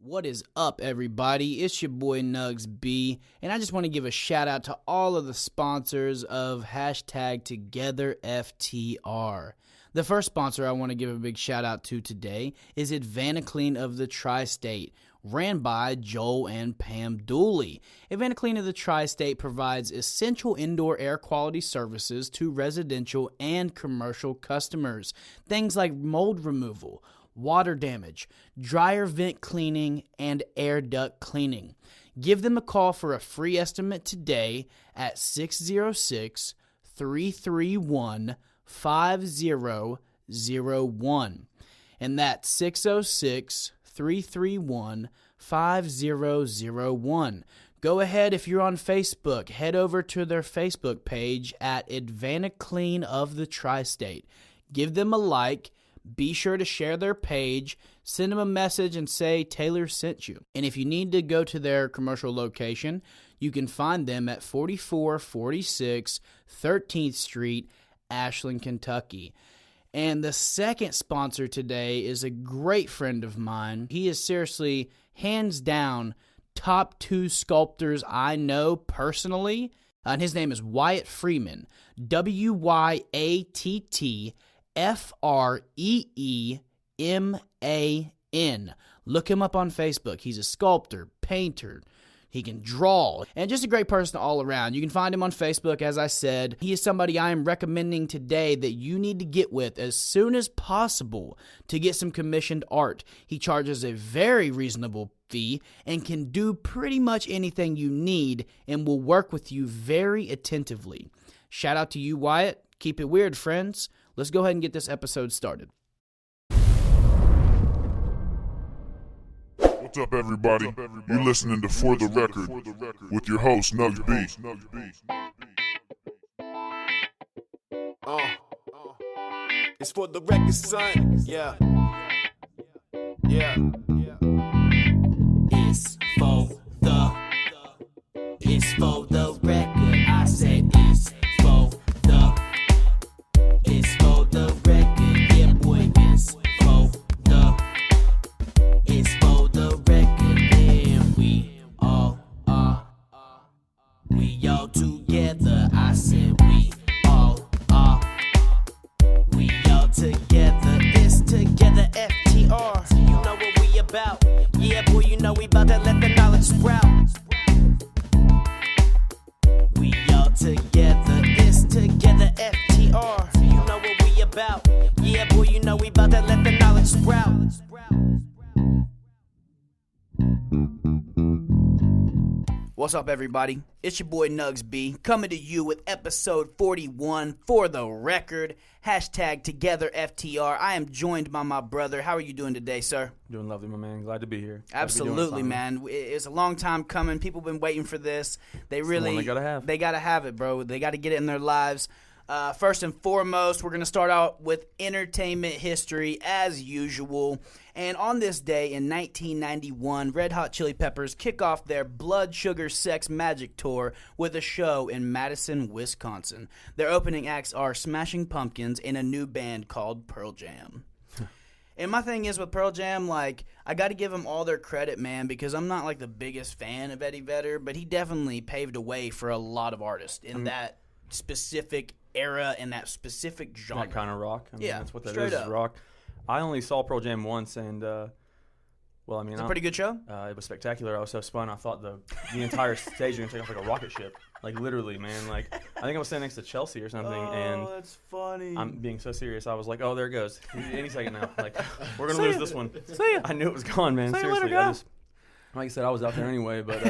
What is up, everybody? It's your boy NugzB, and I just want to give a shout out to all of the sponsors of hashtag TogetherFTR. The first sponsor I want to give a big shout out to today is Advanaclean of the Tri-State, ran by Joel and Pam Dooley. Advanaclean of the Tri-State provides essential indoor air quality services to residential and commercial customers. Things like mold removal, water damage, dryer vent cleaning, and air duct cleaning. Give them a call for a free estimate today at 606-331-5001. And that's 606-331-5001. Go ahead, if you're on Facebook, head over to their Facebook page at Advanaclean of the Tri-State. Give them a like. Be sure to share their page, send them a message, and say Taylor sent you. And if you need to go to their commercial location, you can find them at 4446 13th Street, Ashland, Kentucky. And the second sponsor today is a great friend of mine. He is seriously, hands down, top 2 sculptors I know personally. And his name is Wyatt Freeman, WYATT-FREEMAN. Look him up on Facebook. He's a sculptor, painter. He can draw, and just a great person all around. You can find him on Facebook, as I said. He is somebody I am recommending today that you need to get with as soon as possible to get some commissioned art. He charges a very reasonable fee and can do pretty much anything you need and will work with you very attentively. Shout out to you, Wyatt. Keep it weird, friends. Let's go ahead and get this episode started. What's up, everybody? You're listening to For the Record with your host, NugzB. It's for the record, son. Yeah. It's for the record. I said it's for the record. Yeah, boy, it's for the record. And we all together. I said we all together. It's together FTR. You know what we about. Yeah, boy, you know we about to let the knowledge sprout. We all together. It's together FTR. You know what we about. Yeah, boy, you know we about to let the knowledge sprout. What's up, everybody? It's your boy NugzB coming to you with episode 41 for the record. Hashtag TogetherFTR. I am joined by my brother. How are you doing today, sir? Doing lovely, my man. Glad to be here. Absolutely, man. It's a long time coming. People been waiting for this. They gotta have it, bro. They got to get it in their lives. First and foremost, we're going to start out with entertainment history as usual. And on this day in 1991, Red Hot Chili Peppers kick off their Blood Sugar Sex Magic Tour with a show in Madison, Wisconsin. Their opening acts are Smashing Pumpkins and a new band called Pearl Jam. And my thing is with Pearl Jam, like, I got to give them all their credit, man, because I'm not like the biggest fan of Eddie Vedder, but he definitely paved a way for a lot of artists in that specific era and that specific genre. That kind of rock. I mean, yeah, that's what that straight is up. rock. I only saw Pearl Jam once, and, it's a pretty good show? It was spectacular. I was so spun. I thought the entire stage was going to take off like a rocket ship. Like, literally, man. Like, I think I was standing next to Chelsea or something, and that's funny. I'm being so serious. I was like, oh, there it goes. Any second now. Like, we're going to lose this one. See ya. I knew it was gone, man. See you Seriously. later, guys. Like I said, I was out there anyway, but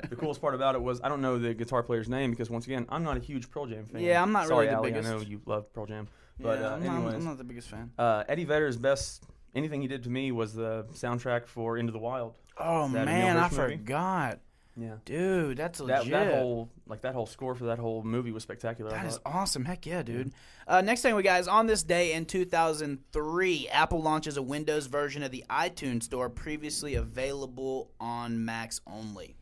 the coolest part about it was I don't know the guitar player's name because, once again, I'm not a huge Pearl Jam fan. Yeah, I'm not Sorry, really the Allie, biggest. I know you love Pearl Jam. But Yeah, anyways, I'm not the biggest fan. Eddie Vedder's best anything he did to me was the soundtrack for Into the Wild. Oh, That man, Neil I Bush movie? forgot. Yeah. Dude, that's legit. That whole score for that whole movie was spectacular. That I is thought. awesome. Heck yeah, dude. Next thing we got is on this day in 2003, Apple launches a Windows version of the iTunes Store previously available on Macs only.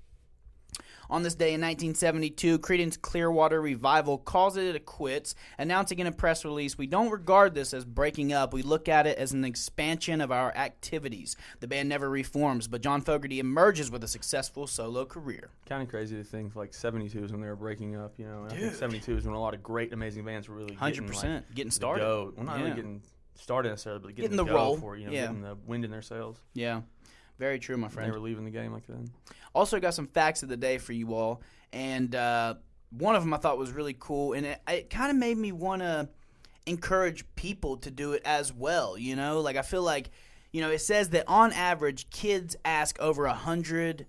On this day in 1972, Creedence Clearwater Revival calls it a quits, announcing in a press release, "We don't regard this as breaking up. We look at it as an expansion of our activities." The band never reforms, but John Fogerty emerges with a successful solo career. Kind of crazy to think like 72 is when they were breaking up, you know. I think 72 is when a lot of great, amazing bands were really 100% getting started. Well, not really getting started necessarily, but getting the go role. for, you know, getting the wind in their sails. Yeah. Very true, my friend. They were leaving the game like that. Also got some facts of the day for you all, and one of them I thought was really cool, and it kind of made me want to encourage people to do it as well, you know? Like, I feel like, you know, it says that on average, kids ask over 300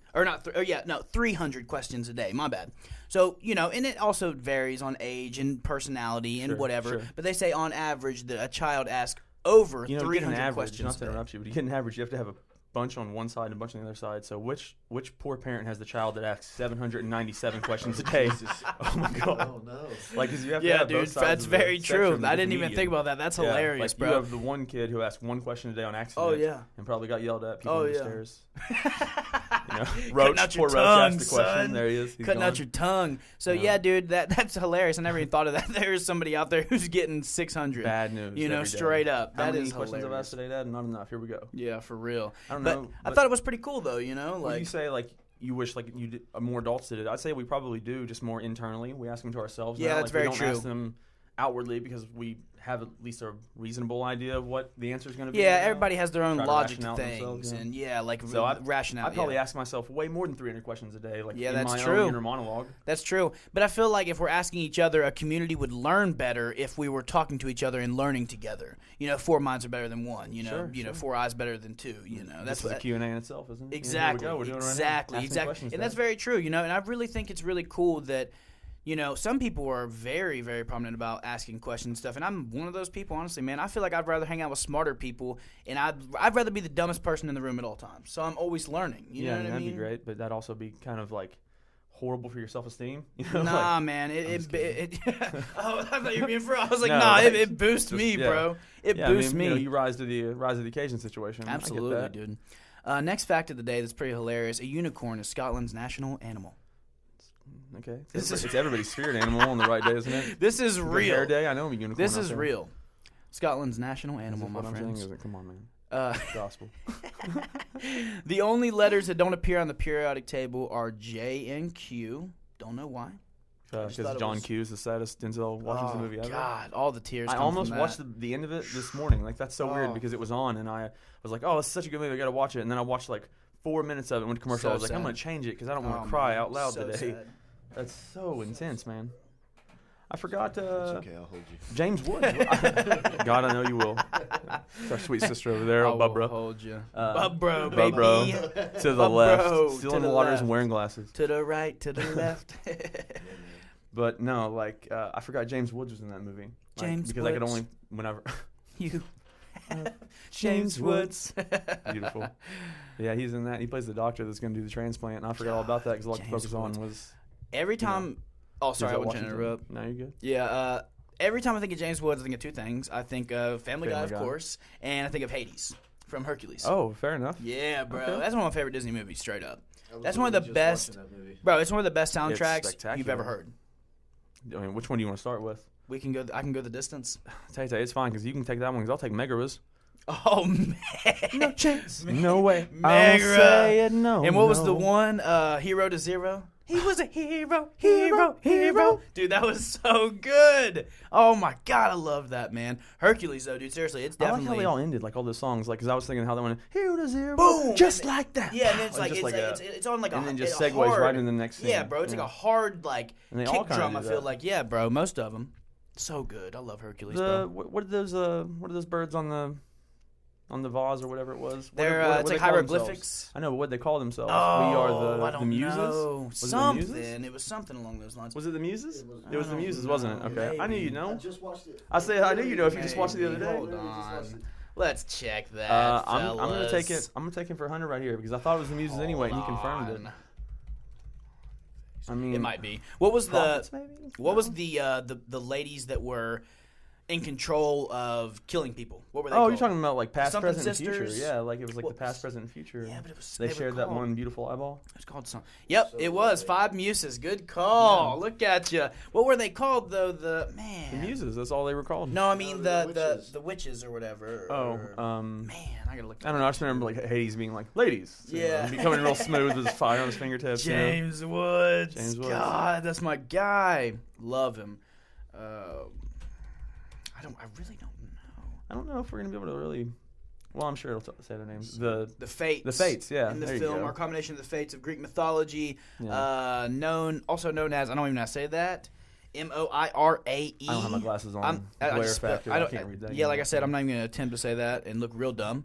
questions a day. My bad. So, you know, and it also varies on age and personality and whatever, but they say on average that a child asks over 300 questions not to interrupt you, but you get an average, you have to have a bunch on one side and a bunch on the other side. So which poor parent has the child that asks 797 questions a day? Oh my god! Oh no! Like, cause you have to have dude, both sides that's of the very true. spectrum I to didn't even comedian. think about that. That's hilarious, like bro. You have the one kid who asked one question a day on accident. Oh yeah, and probably got yelled at people on the stairs. You know, Roach, out your poor tongue, Roach asked the question. son. There he is. He's Cutting gone. out your tongue. So yeah, dude, that's hilarious. I never even thought of that. There's somebody out there who's getting 600. Bad news. You know, every day. straight up. How That many is questions hilarious. I've asked today, Dad? Not enough. Here we go. Yeah, for real. I don't but know. I thought it was pretty cool though. You know, Would like you say like you wish like you did, more adults did it? I'd say we probably do, just more internally. We ask them to ourselves. Yeah, now. that's like, very we don't true. ask them outwardly because we have at least a reasonable idea of what the answer is going to be. yeah, you know? everybody has their own Try to logic ration to out things, themselves, yeah. and yeah, like So rationale. I probably ask myself way more than 300 questions a day. Like in that's my true. own inner monologue. That's true. But I feel like if we're asking each other, a community would learn better if we were talking to each other and learning together. You know, 4 minds are better than one. You know, Sure. 4 eyes better than 2. You know, that's This is what a Q&A in itself, isn't it? Exactly. Yeah, here we go. We're doing it right now. Exactly. Asking Exactly. questions, And that's Dad. very true. You know, and I really think it's really cool that, you know, some people are very, very prominent about asking questions and stuff, and I'm one of those people. Honestly, man, I feel like I'd rather hang out with smarter people, and I'd rather be the dumbest person in the room at all times. So I'm always learning. You know what I mean? that'd be great, but that'd also be kind of like horrible for your self-esteem. You know? Nah, like, man. Oh, I thought you were being for real. I was like, No, nah, like, it boosts me, yeah. bro. It yeah, boosts I mean, me. You know, you rise to the occasion situation. I get Absolutely, that. dude. Next fact of the day that's pretty hilarious. A unicorn is Scotland's national animal. Okay, it's everybody's spirit animal on the right day, isn't it? This is Good real. Hair day. I know I'm a unicorn. This out is there. real. Scotland's national animal, my What I'm saying friends. isn't. Come on, man. Gospel. The only letters that don't appear on the periodic table are J and Q. Don't know why. Because thought it John was- Q is the saddest Denzel Washington movie ever. God, all the tears. I come almost from watched that. the end of it this morning. Like, that's so Oh. weird because it was on, and I was like, oh, it's such a good movie. I got to watch it. And then I watched like 4 minutes of it, went to commercial. So I was like, I'm sad. going to change it because I don't want Oh, to cry man, out loud so today. sad. That's so intense, man. I forgot It's okay, I'll hold you. James Woods. God, I know you will. It's our sweet sister over there, I oh, will Bubbra. hold you. Bub Bubbro, baby. Bubbro. To the Bubbro, left. Still to in the the waters left. and wearing glasses. To the right, to the left. But no, like, I forgot James Woods was in that movie. Like, James because I could Woods. only, whenever. You. James Woods. Beautiful. Yeah, he's in that. He plays the doctor that's going to do the transplant. And I forgot all about that because all I could James focus on Woods. was. Every time. Oh, sorry, I Denzel want to Washington. interrupt. No, you're good. Yeah, every time I think of James Woods, I think of 2 things. I think of Family Guy, Family of Guy. course, and I think of Hades from Hercules. Oh, fair enough. Yeah, bro. Okay. That's one of my favorite Disney movies, straight up. I was That's one of the literally just best. watching that movie. Bro, it's one of the best soundtracks spectacular. you've ever heard. I mean, which one do you want to start with? We can go. I can go the distance. Tell you, it's fine because you can take that one because I'll take Megaras. Oh man, No chance. No way. Megra. I'll say it no. And what was the no. one? Hero to Zero. He was a hero, hero. Dude, that was so good. Oh my god, I love that, man. Hercules, though, dude. Seriously, it's I like definitely. how they all ended, like all the songs, like because I was thinking how they went hero to zero, Boom! just like that. Yeah, and then it's like Just it's, like like, that. it's on like and a then just a segues hard, right into the next scene. Yeah, bro, it's like a hard like And they all kick kinda drum. do I feel that. like yeah, bro. Most of them, so good. I love Hercules, bro. What are those birds on the vase or whatever it was? They're What it's they like call themselves? hieroglyphics. I know, but what they call themselves? Oh, We are I the don't muses. know. Was it the Something. muses? It was something along those lines. Was it the muses? I It was the don't muses, wasn't it? know. Okay, I knew Maybe. you know. I just watched it. I knew you know if you just watched it the other day. Hold on. Let's check that. I'm gonna take fellas. it. I'm gonna take it for Hunter right here because I thought it was the muses anyway, and he confirmed it. on. I mean, It might be. What was prophets, maybe? What was the ladies that were in control of killing people. What were they Oh, called? you're talking about like past, Something present, Sisters? and future. Yeah, like it was like the past, present, and future. Yeah, but it was. They were shared that called- one beautiful eyeball. It was called something. Yep, it was. 5 Muses. Good call. Look at you. What were they called though? The Muses. That's all they were called. No, I mean witches. the witches or whatever. Oh, Man, I gotta look. I don't know. I just remember like Hades being like, "Ladies," Yeah. becoming real smooth with his fire on his fingertips. James Woods. James Woods. God, that's my guy. Love him. I really don't know. I don't know if we're gonna be able to really. Well, I'm sure it'll say their names. The Fates. The Fates, yeah. In the there you film go. are a combination of the Fates of Greek mythology, Yeah. also known as, I don't even know how to say that, Moirae. I don't have my glasses on. Glare factor. I can't read that. Yeah, like I said, I'm not even going to attempt to say that and look real dumb.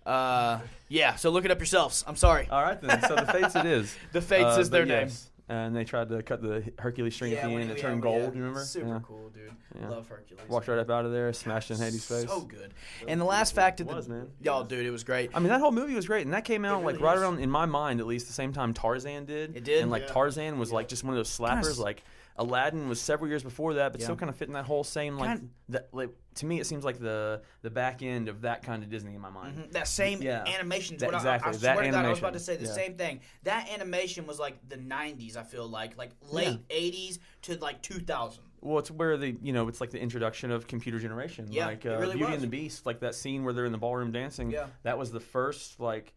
Yeah, so look it up yourselves. I'm sorry. All right, then. So the Fates it is. The Fates is their but name. yes. And they tried to cut the Hercules string at the end and it turned gold, you remember? Super cool, dude. Yeah. Love Hercules. Walked right up out of there, smashed in Hades' face. So good. And the last fact of It was, man. Y'all, dude, it was great. I mean, that whole movie was great, and that came out really like right is. around, in my mind at least, the same time Tarzan did. It did? And like Tarzan was like just one of those slappers. Kinda Like Aladdin was several years before that, but Yeah. still kind of fitting that whole same like that. Like to me, it seems like the back end of that kind of Disney in my mind. That same Yeah. animation. That- I exactly, swear that to God, I was about to animation. say the Yeah. same thing. That animation was like the 90s, I feel like late 80s to like 2000. Well, it's where it's like the introduction of computer generation. Yeah, like it really Beauty was. and the Beast, like that scene where they're in the ballroom dancing. Yeah. That was the first like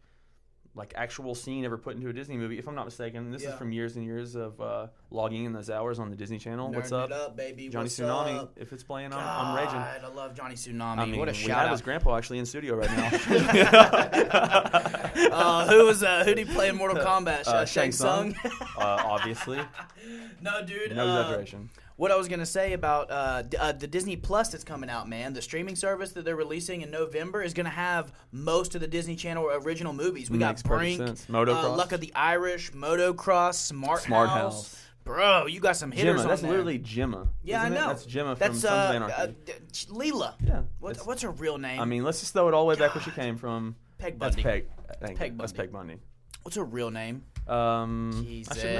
actual scene ever put into a Disney movie, if I'm not mistaken. This is from years and years of logging in those hours on the Disney Channel. What's Nerding up? it up, baby. Johnny What's Tsunami. up? If it's playing, God, I'm raging. I love Johnny Tsunami. I mean, what a we shout have out. his grandpa actually in studio right now. Who did he play in Mortal Kombat? Shang Tsung? Obviously. No, dude. No exaggeration. What I was gonna say about the Disney Plus that's coming out, man, the streaming service that they're releasing in November is gonna have most of the Disney Channel original movies. We Makes got perfect Brink, sense. Motocross. Luck of the Irish, Motocross, Smart Smart House. House. Bro, you got some hitters Gemma. on That's there. literally Gemma. Yeah, isn't I know. It? That's Gemma from That's Sons of Anarchy. Leela. Yeah. What's her real name? I mean, let's just throw it all the way back where she came from. Peg That's Bundy. Peg. That's Bundy. Peg Bundy. What's her real name? I should know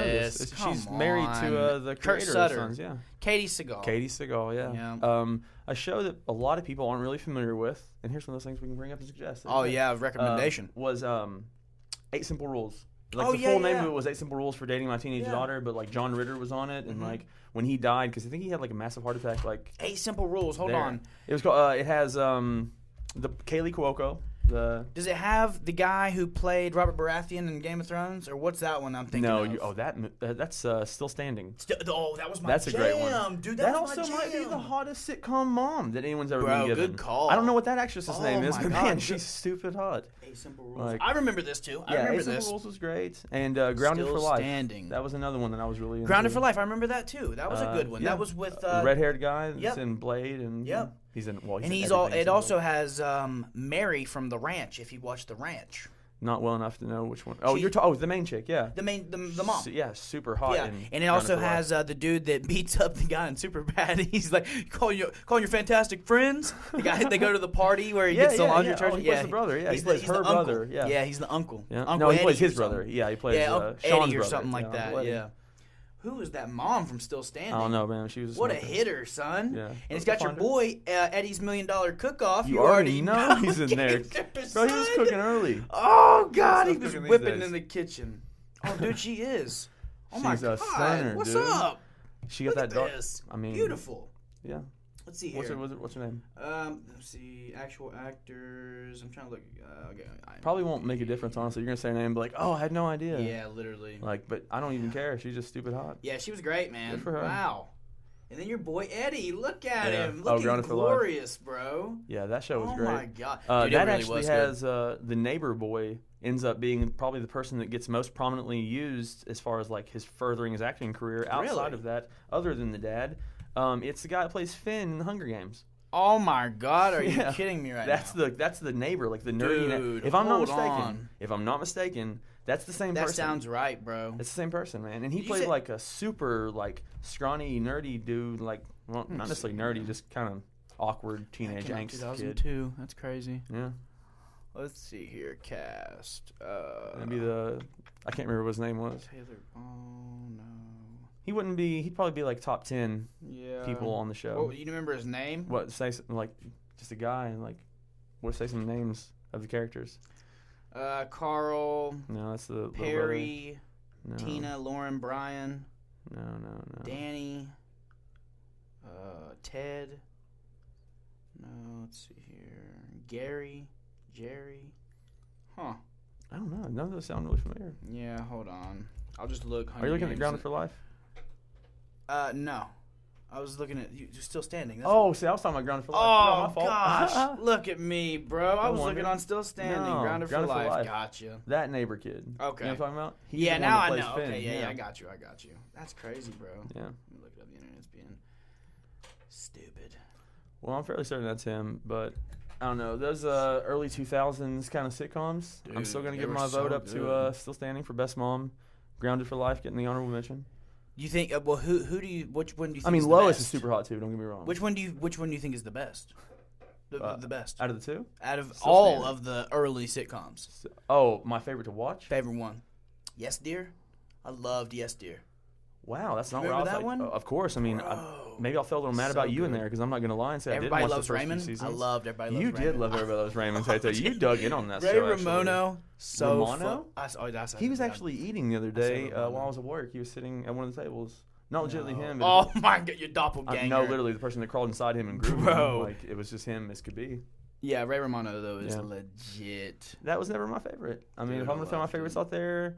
this. Jesus, She's come married to on. the Kurt creator Sutter. of Sons. Yeah. Katie Seagal. Katie Seagal, yeah. A show that a lot of people aren't really familiar with, and here's one of those things we can bring up and suggest. Oh yeah, recommendation. Was 8 Simple Rules. Like Oh, the yeah, full name yeah. of it was 8 Simple Rules for Dating My Teenage Daughter, but like John Ritter was on it, and like when he died, because I think he had like a massive heart attack. Like 8 Simple Rules. Hold there. on. It was called. It has the Kaylee Cuoco. Does it have the guy who played Robert Baratheon in Game of Thrones, or what's that one I'm thinking of? That's Still Standing. That was my That's jam. a great one, Dude. That That was also my might be jam. the hottest sitcom mom that anyone's ever Bro, been given. good call. I don't know what that actress's name is, my but God, man, good- she's stupid hot. 8 Simple Rules. Like- I remember this too. I Yeah, remember 8 Simple this. Rules was great, and Grounded Still for Life. Standing. That was another one that I was really into. Grounded for Life. I remember that too. That was a good one. yeah. That was with the red-haired guy that's yep. in Blade, and Yep. he's in. Well, and in he's all. everything It in also Blade. has Mary from The Ranch. If you watch The Ranch, Not well enough to know which one. Oh, She- the main chick, yeah. the mom. Yeah, super hot. Yeah, and it also has the dude that beats up the guy in Superbad. He's like calling your fantastic friends. The guy they go to the party where he gets the laundry detergent. Oh, he plays the brother. Yeah, he plays he's her the uncle. brother. Yeah, yeah, he's the uncle. Yeah. Uncle No, he Eddie plays or his something. brother. Yeah, he plays Eddie Sean's or brother. something like Uncle that. Eddie. Yeah. Who is that mom from Still Standing? I don't know, man. She was What a smoking. hitter, son. Yeah. And it's got your Find her. boy Eddie's $1 Million Cook-Off. You already know he's in there. Gator, Bro, he was son. cooking early. Oh God, he Still was cooking these whipping days. in the kitchen. Oh, dude, she is. Oh my She's a God, stunner, what's dude. up? She got Look that at dark. this. I mean, Beautiful. Yeah. Let's see here. What's her name? Let's see. Actual actors. I'm trying to look. Okay. Probably won't make a difference, honestly. You're gonna say her name, and be like, "Oh, I had no idea." Yeah, literally. Like, but I don't even care. She's just stupid hot. Yeah, she was great, man. Good for her. Wow. And then your boy Eddie. Look at Yeah. him. Oh, Looking Grounded for Life. glorious, bro. Yeah, that show was Oh great. my God. Dude, That it really actually was has the neighbor boy ends up being probably the person that gets most prominently used as far as like his furthering his acting career outside Really? of that, other than the dad. It's the guy that plays Finn in the Hunger Games. Oh my God, are you Yeah. kidding me right That's now? that's the neighbor, like the nerdy. Dude, if I'm not hold mistaken, that's the same That person. sounds right, bro. It's the same person, man. And he Did you played say- like a super like scrawny nerdy dude, like well, not necessarily nerdy, just kind of awkward teenage Came out angst kid. 2002. That's crazy. Yeah, Let's see here. Cast. maybe I can't remember what his name was. Taylor. Oh no. He wouldn't be. He'd probably be like top 10 Yeah. people on the show. Well, you remember his name? What say like just a guy and like what say some names of the characters? Carl. No, that's the Perry. No. Tina, Lauren, Brian. No. Danny. Ted. No, let's see here. Gary. Jerry. Huh. I don't know. None of those sound really familiar. Yeah, hold on. I'll just look. Are you looking at Grounded for Life? No. I was looking at you. You're still standing. See, I was talking about Grounded for Life. Oh, No, my fault. gosh. Look at me, bro. I was looking on Still Standing. No, Grounded for Life. Gotcha. That neighbor kid. Okay. You know what I'm talking about? He's Yeah, the now one I that plays know. Finn. Okay, yeah, I got you. That's crazy, bro. Yeah. Let me look it up. The internet's being stupid. Well, I'm fairly certain that's him, but I don't know. Those early 2000s kind of sitcoms. Dude, I'm still going to they give were my vote so up to good. Still Standing for Best Mom. Grounded for Life getting the honorable mention. You think? Well, who do you? Which one do you think? I mean, is the Lois best? is super hot too. Don't get me wrong. Which one do you think is the best? The best out of the two? out of Still all Standing. of the early sitcoms. Oh, my favorite to watch? Favorite one? Yes, Dear. I loved Yes, Dear. Wow, that's not Remember what I was that like. one? Of course. I mean, maybe I'll feel a little mad so about you in good. there because I'm not going to lie and say Everybody I didn't watch Loves the first Raymond. few I seasons. loved Everybody Loves You Raymond. did love Everybody Loves Raymond. Tato. You dug in on that Ray show. Ramono. So Romano? He He was actually eating the other day Romano. while I was at work. He was sitting at one of the tables. Not legitimately him. But Oh my God, your doppelganger. no, literally the person that crawled inside him and grew Bro. him. Like it was just him as could be. Yeah, Ray Romano though is Yeah. legit. That was never my favorite. I mean, Dude, if I'm I gonna throw my loved favorites it. out there,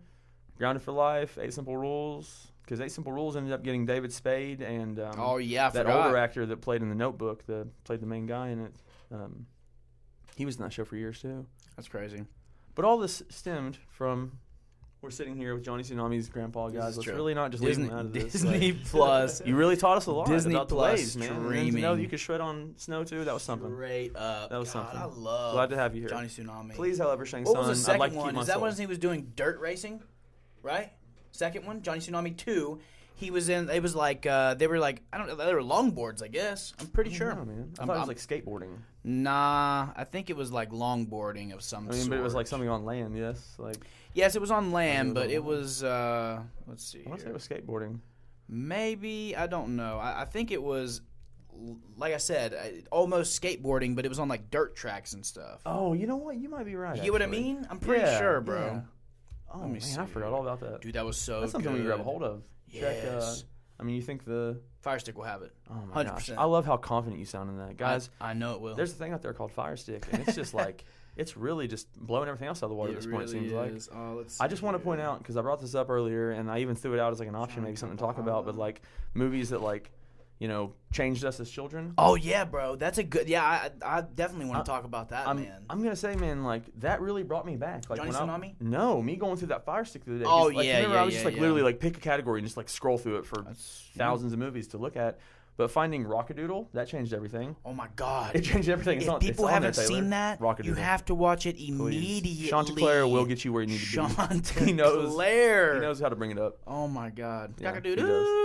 Grounded for Life, 8 Simple Rules, because 8 Simple Rules ended up getting David Spade and Oh yeah, I that forgot. older actor that played in The Notebook, played the main guy in it. He was in that show for years too. That's crazy. But all this stemmed from we're sitting here with Johnny Tsunami's grandpa, This guys. is Let's true. really not just Disney, leave him out of this. Disney Like, Plus. you really taught us a lot Disney about Plus the ways, man. And streaming. to know that you could shred on snow too, that was something. Straight up. That was God, something. I love Glad to have you here. Johnny Tsunami. Please, however, Shang What was the Tsung, second I'd like to one? keep my Is that soul. when he was doing dirt racing? Right? Second one, Johnny Tsunami 2. He was in. It was like they were like I don't know. They were longboards, I guess. I'm pretty sure. No, man. I thought it was like skateboarding. Nah, I think it was like longboarding of some I mean, sort. but it was like something on land, yes. Like Yes, it was on land, was but on it land. was. Let's see. I want to say here. it was skateboarding. Maybe I don't know. I think it was, like I said, almost skateboarding, but it was on like dirt tracks and stuff. Oh, you know what? You might be right. You get what I actually. mean? I'm pretty Yeah, sure, bro. yeah. Oh Let me man, see I forgot here. all about that. Dude, that was so That's something good. we can grab a hold of. Check. Yes. I mean, you think the Fire Stick will have it. oh my gosh, 100%. I love how confident you sound in that, guys. I know it will. There's a thing out there called Fire Stick, and it's just like it's really just blowing everything else out of the water at this point. It seems like. Oh, let's I just want to point out because I brought this up earlier, and I even threw it out as like an option, maybe something to talk about. But like movies that like changed us as children. Oh yeah, bro. That's a good. Yeah, I definitely want to talk about that, man. I'm gonna say, man, like that really brought me back. Like Johnny when Tsunami? No, me going through that Fire Stick the other day. Oh, 'Cause, like, yeah, remember, yeah, I was just yeah, like literally like pick a category and just like scroll through it for thousands of movies to look at. But finding Rockadoodle, that changed everything. Oh my God. It changed everything. If people it's on haven't there, Taylor. seen that, Rockadoodle. you have to watch it Please. immediately. Chanticleer will get you where you need to be. Chanticleer. He knows how to bring it up. Oh my God. Yeah, he Cock-a-doodle.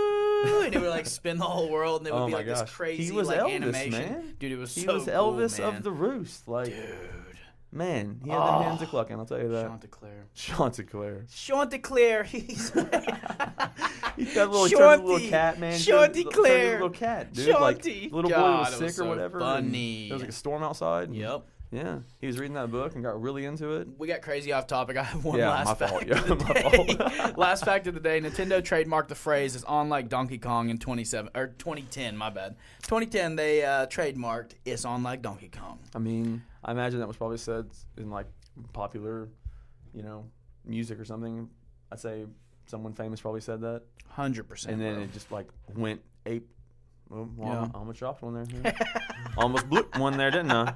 And it would like spin the whole world, and it would Oh be my like this gosh. crazy He was like Elvis, animation. man. Dude, it was He so was cool, Elvis man. of the Roost. Like, Dude. man, he had the hands of clucking. I'll tell you that. Chanticleer. Chanticleer. Chanticleer. He's He got a little, he turned into a little Shanty. cat, man. Chanticleer. Little cat, dude. Like, Shanty. the little boy God, was it sick was or so whatever. funny. And there was like a storm outside. and- Yep. Yeah. He was reading that book and got really into it. We got crazy off topic. I have one Yeah, last my fact fault. of Yeah, the my day. fault. Last fact of the day: Nintendo trademarked the phrase "It's on like Donkey Kong" in 2010. My bad. 2010, they trademarked "It's on like Donkey Kong." I mean, I imagine that was probably said in like popular, music or something. I'd say someone famous probably said that. 100%. And then bro. it just like went ape. Well, Yeah. I almost dropped one there. Almost blew one there, didn't I?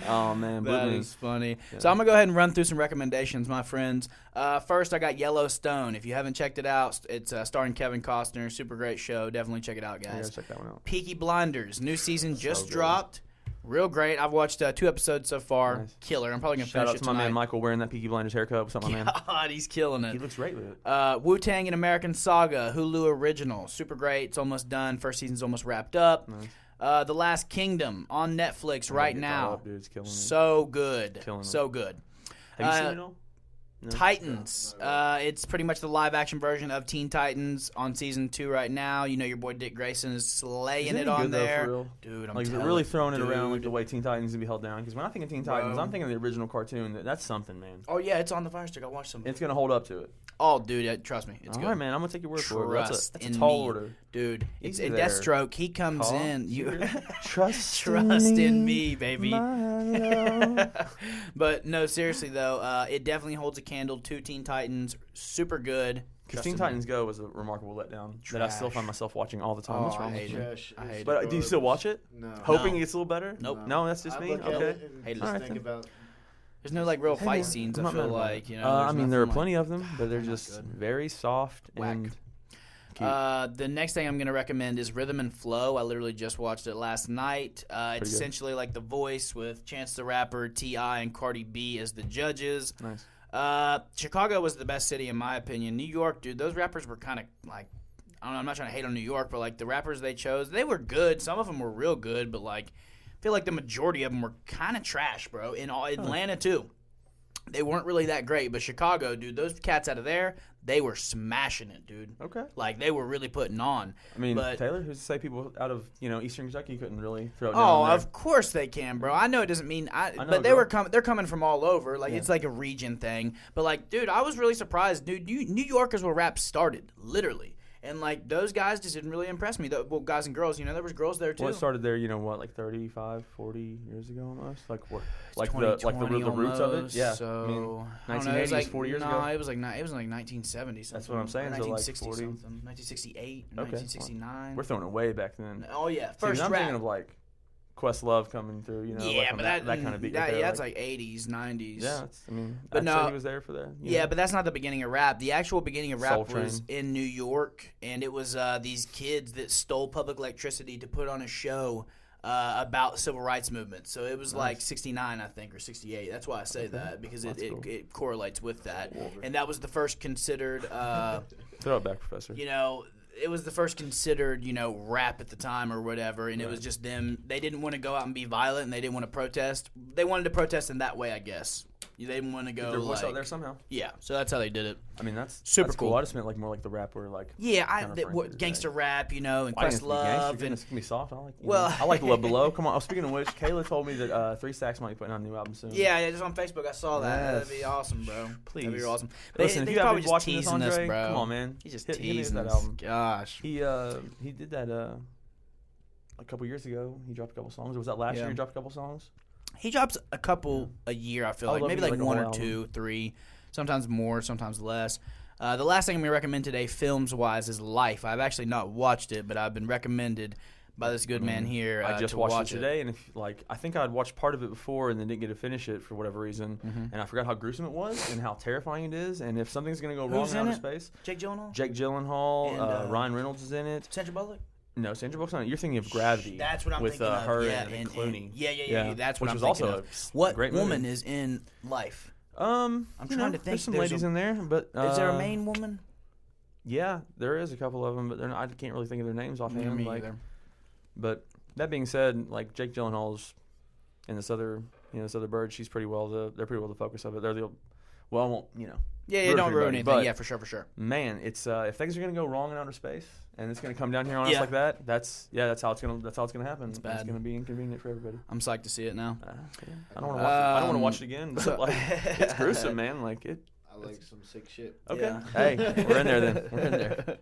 Oh man, blew That me. is funny. Yeah. So I'm gonna go ahead and run through some recommendations, my friends. First, I got Yellowstone. If you haven't checked it out, it's starring Kevin Costner. Super great show. Definitely check it out, I gotta guys. check that one out. Peaky Blinders, new season just good. dropped. Real great. I've watched 2 episodes so far. Nice. Killer. I'm probably gonna Shout finish out it to my tonight. man Michael wearing that Peaky Blinders haircut. What's up, my man? God, he's killing He it. looks great with it. Wu-Tang and American Saga, Hulu original. Super great. It's almost done. First season's almost wrapped up. Nice. The Last Kingdom on Netflix Yeah, right get caught now. up, dude. It's killing me. So good. Killing it. So good. Have you seen it all? Titans. It's pretty much the live-action version of Teen Titans on season 2 right now. You know your boy Dick Grayson is slaying it on there. Though, dude, I'm like, telling really throwing it around like the way Teen Titans to be held down. Because when I think of Teen Titans, Bro. I'm thinking of the original cartoon. That's something, man. Oh, yeah, it's on the Fire Stick. I watched some. It's going to hold up to it. Oh, dude, trust me. It's All good. right, man. I'm going to take your word for it. That's a in tall me. order. Dude, it's Easy a there. Deathstroke. He comes in. You Trust in me, baby. my But no, seriously though, it definitely holds a candle to Teen Titans. Super good. Because Teen Titans Go was a remarkable letdown that I still find myself watching all the time. What's wrong with you? I hate it. But do you still watch it? No. Hoping No. it gets a little better? Nope. No, that's just I me? look at Okay. it and Hate it. just Alright, think then. about. There's no like real Hey, fight man, scenes. I'm I not feel mad about like it. there's I mean, there are nothing plenty of them, but they're They're not just good. very soft Whack. and cute. The next thing I'm going to recommend is Rhythm and Flow. I literally just watched it last night. It's good. essentially like The Voice with Chance the Rapper, T.I., and Cardi B as the judges. Nice. Chicago was the best city in my opinion. New York, dude, those rappers were kind of like, I don't know, I'm not trying to hate on New York, but like the rappers they chose, they were good. Some of them were real good, but like I feel like the majority of them were kind of trash, bro. In Atlanta too. They weren't really that great, but Chicago, dude, those cats out of there, they were smashing it, dude. Okay. Like they were really putting on. I mean, but, Taylor, who's to say people out of Eastern Kentucky couldn't really throw it Oh, down there? of course they can, bro. I know it doesn't mean know, but they bro. were coming. They're coming from all over. Like Yeah. it's like a region thing. But like, dude, I was really surprised, dude. New York is where rap started, literally. And like those guys just didn't really impress me. Well, guys and girls, there was girls there too. Well, it started there, like 35, 40 years ago almost? Like what? Like 2020 the roots of it? almost, Yeah. So, I mean, I don't know, it was 1980s, like, 40 years no, ago? it was like 1970 something. That's what I'm saying, so, like, 1960 40. something. 1968, Okay. 1969. We're throwing it way back then. Oh yeah, See, first I'm rap. thinking of like Questlove coming through, yeah, like on but that kind of beat. that, right there, yeah, that's like 80s, 90s. Yeah, But I'd no- say he was there for that. Yeah, but that's not the beginning of rap. The actual beginning of rap Soul was Train. in New York, and it was these kids that stole public electricity to put on a show about civil rights movement. So it was like 69, I think, or 68. That's why I say that, because That's cool. it correlates with that. And that was the first considered, Throw it back, Professor. it was the first considered, rap at the time or whatever, and it was just them. They didn't want to go out and be violent, and they didn't want to protest. They wanted to protest in that way, I guess. They didn't want to go Get their voice like, out there somehow. yeah, so that's how they did it. I mean, that's Super that's cool. I just meant like more like the rap where like. Yeah, Kinda referring to gangster today. rap, and Why didn't it be Questlove, gangster? and Goodness, it can be soft. I like. Well- I like Love Below. Come on. Oh, speaking of which, Kayla told me that 3 Stacks might be putting out a new album soon. yeah, just on Facebook I saw that. Yes. That'd be awesome, bro. Please. That'd be awesome. Listen, if They you haven't probably been just watching this, teasing Andre, us, bro. come on, man. He's just Hit me with teasing that us. album. Gosh. He did that a couple years ago. He dropped a couple songs. Or was that last Yeah. year? He dropped a couple songs. He drops a couple a year, I feel I like. love Maybe to get, like like, a one whole or album. 2, 3, sometimes more, sometimes less. The last thing I'm going to recommend today, films-wise, is Life. I've actually not watched it, but I've been recommended by this good man here I just to watched watch it today, and I think I'd watched part of it before and then didn't get to finish it for whatever reason, and I forgot how gruesome it was and how terrifying it is, and if something's gonna go wrong Who's in in outer it? space. Jake Gyllenhaal? Jake Gyllenhaal, And, Ryan Reynolds is in it. Sandra Bullock? No, Sandra Bullock's on it. You're thinking of Gravity. That's what I'm with thinking of. her Yeah, and Clooney. Yeah. That's what Which I'm was thinking also of. a What great woman movie. is in Life? I'm trying to think. There's some There's ladies a- in there, but Is there a main woman? Yeah, there is a couple of them, but I can't really think of their names offhand. Me like, either. But that being said, like Jake Gyllenhaal's and this other bird, they're pretty well the focus of it. They're I won't Yeah, ruin don't for ruin anybody, anything. but- Yeah, for sure. Man, it's if things are gonna go wrong in outer space and it's gonna come down here on us Yeah. like that, that's how it's gonna happen. It's bad. gonna be inconvenient for everybody. I'm psyched to see it now. Yeah. I don't want to watch it. I don't want to watch it again, but so- like it's gruesome, man. Like it. I like some sick shit. Okay. Yeah. Hey, we're in there then. We're in there.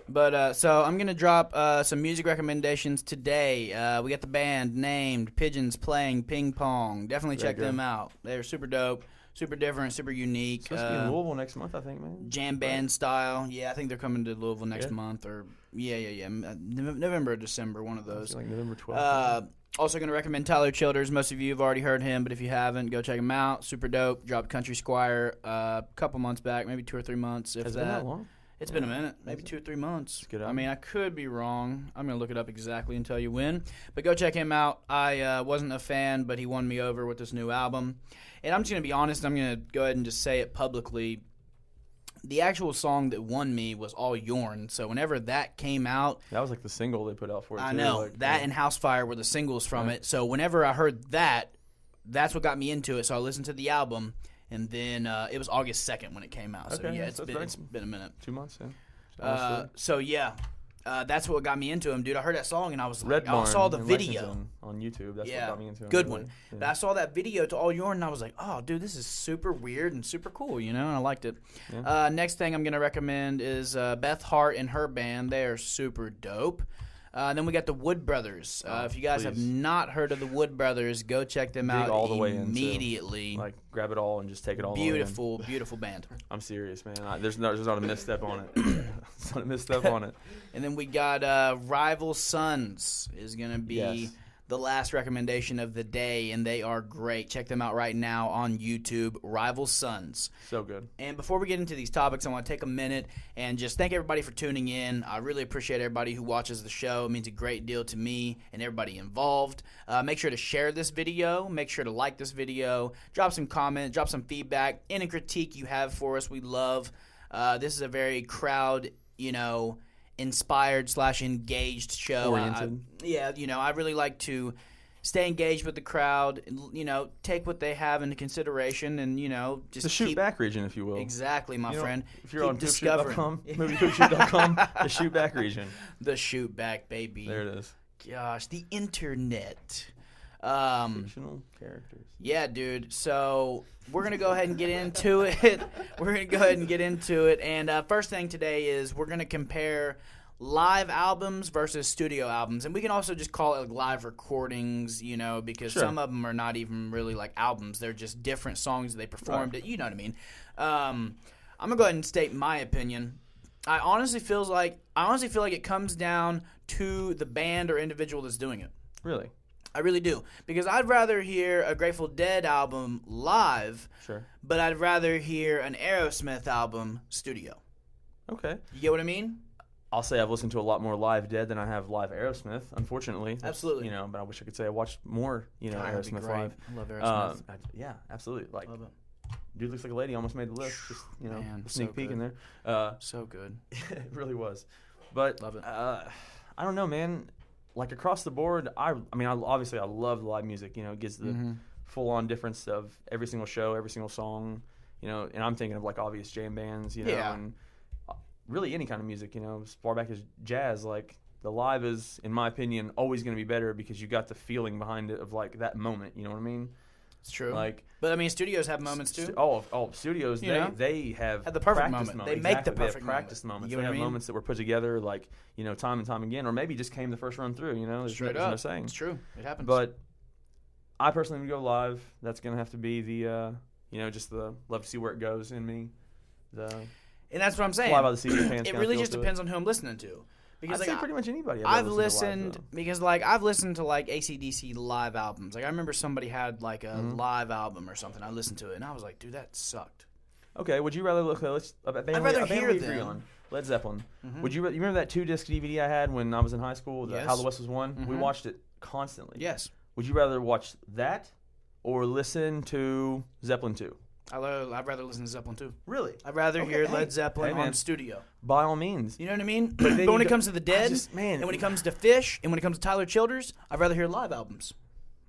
But so I'm gonna drop some music recommendations today. We got the band named Pigeons Playing Ping Pong. Definitely Very check good. them out. They're super dope, super different, super unique. Supposed to be in Louisville next month, I think, man. Jam band style. Yeah, I think they're coming to Louisville next Yeah. month, or November or December, one of those. Like November 12th. Also going to recommend Tyler Childers. Most of you have already heard him, but if you haven't, go check him out. Super dope. Dropped Country Squire a couple months back, maybe 2 or 3 months, if Has it that. been that long? It's been a minute, maybe 2 or 3 months. Good I album. mean, I could be wrong. I'm going to look it up exactly and tell you when. But go check him out. I wasn't a fan, but he won me over with this new album. And I'm just going to be honest. I'm going to go ahead and just say it publicly. The actual song that won me was All Yourn. So whenever that came out, That was like the single they put out for it. I too. know. Like, That yeah. and Housefire were the singles from it. So whenever I heard that, that's what got me into it. So I listened to the album. And then it was August 2nd when it came out. So, yeah, it's been a minute. 2 months, yeah. So, yeah. That's what got me into him, dude. I heard that song and I was like, I Barn saw the video on YouTube. That's what got me into him. Good one. Yeah. But I saw that video to All Yourn and I was like, oh, dude, this is super weird and super cool, and I liked it. Yeah. Next thing I'm gonna recommend is Beth Hart and her band. They are super dope. Then we got the Wood Brothers. If you guys have not heard of the Wood Brothers, go check them out all the immediately. Like, grab it all and just take it all. Beautiful, beautiful band. I'm serious, man. There's not a misstep on it. There's not a misstep on it. And then we got Rival Sons is going to be the last recommendation of the day, and they are great. Check them out right now on YouTube, Rival Sons. So good. And before we get into these topics, I want to take a minute and just thank everybody for tuning in. I really appreciate everybody who watches the show. It means a great deal to me and everybody involved. Make sure to share this video. Make sure to like this video. Drop some comments. Drop some feedback. Any critique you have for us, we love. This is a very crowd, inspired / engaged show. Oriented. I really like to stay engaged with the crowd, take what they have into consideration and, just the shoot back region, if you will. Exactly, my friend. If you're on movieshoot.com, moviehoopshoot.com, the shoot back region. The shoot back, baby. There it is. Gosh, the internet. Fictional characters. Yeah, dude. So we're going to go ahead and get into it. And first thing today is we're going to compare live albums versus studio albums. And we can also just call it like live recordings, because some of them are not even really like albums. They're just different songs that they performed. Right. You know what I mean? I'm going to go ahead and state my opinion. I honestly feel like it comes down to the band or individual that's doing it. Really? I really do. Because I'd rather hear a Grateful Dead album live, but I'd rather hear an Aerosmith album studio. Okay. You get what I mean? I'll say I've listened to a lot more live Dead than I have live Aerosmith, unfortunately. Absolutely. But I wish I could say I watched more, Aerosmith live. I love Aerosmith. Yeah, absolutely. Like, love it. Dude Looks Like a Lady almost made the list. Just, Man, sneak peek in there. So good. It really was. But love it. I don't know, man. Like across the board, I obviously I love the live music. It gives the full-on difference of every single show, every single song. And I'm thinking of like obvious jam bands, and really any kind of music. As far back as jazz, like the live is, in my opinion, always going to be better because you got the feeling behind it of like that moment. You know what I mean? It's true. Like, but studios have moments too. Studios, they have the perfect moment. They make the perfect practice moments. You they have moments that were put together, like time and time again, or maybe just came the first run through. There's no saying. It's true. It happens. But I personally would go live. That's gonna have to be the just the love to see where it goes in me. And that's what I'm saying. Fly by the seat of your pants. It really just depends on who I'm listening to. Because I'd say pretty much anybody. I've listened to like AC/DC live albums. Like I remember somebody had like a live album or something. I listened to it and I was like, dude, that sucked. Okay, would you rather look at I'd rather hear them. Led Zeppelin. Would you remember that 2-disc DVD I had when I was in high school? Yes. How the West Was Won. We watched it constantly. Yes. Would you rather watch that or listen to Zeppelin 2? I'd rather listen to Zeppelin too. Really? I'd rather hear Led Zeppelin on studio. By all means. You know what I mean? But when it comes to the Dead, and when it comes to Fish, and when it comes to Tyler Childers, I'd rather hear live albums.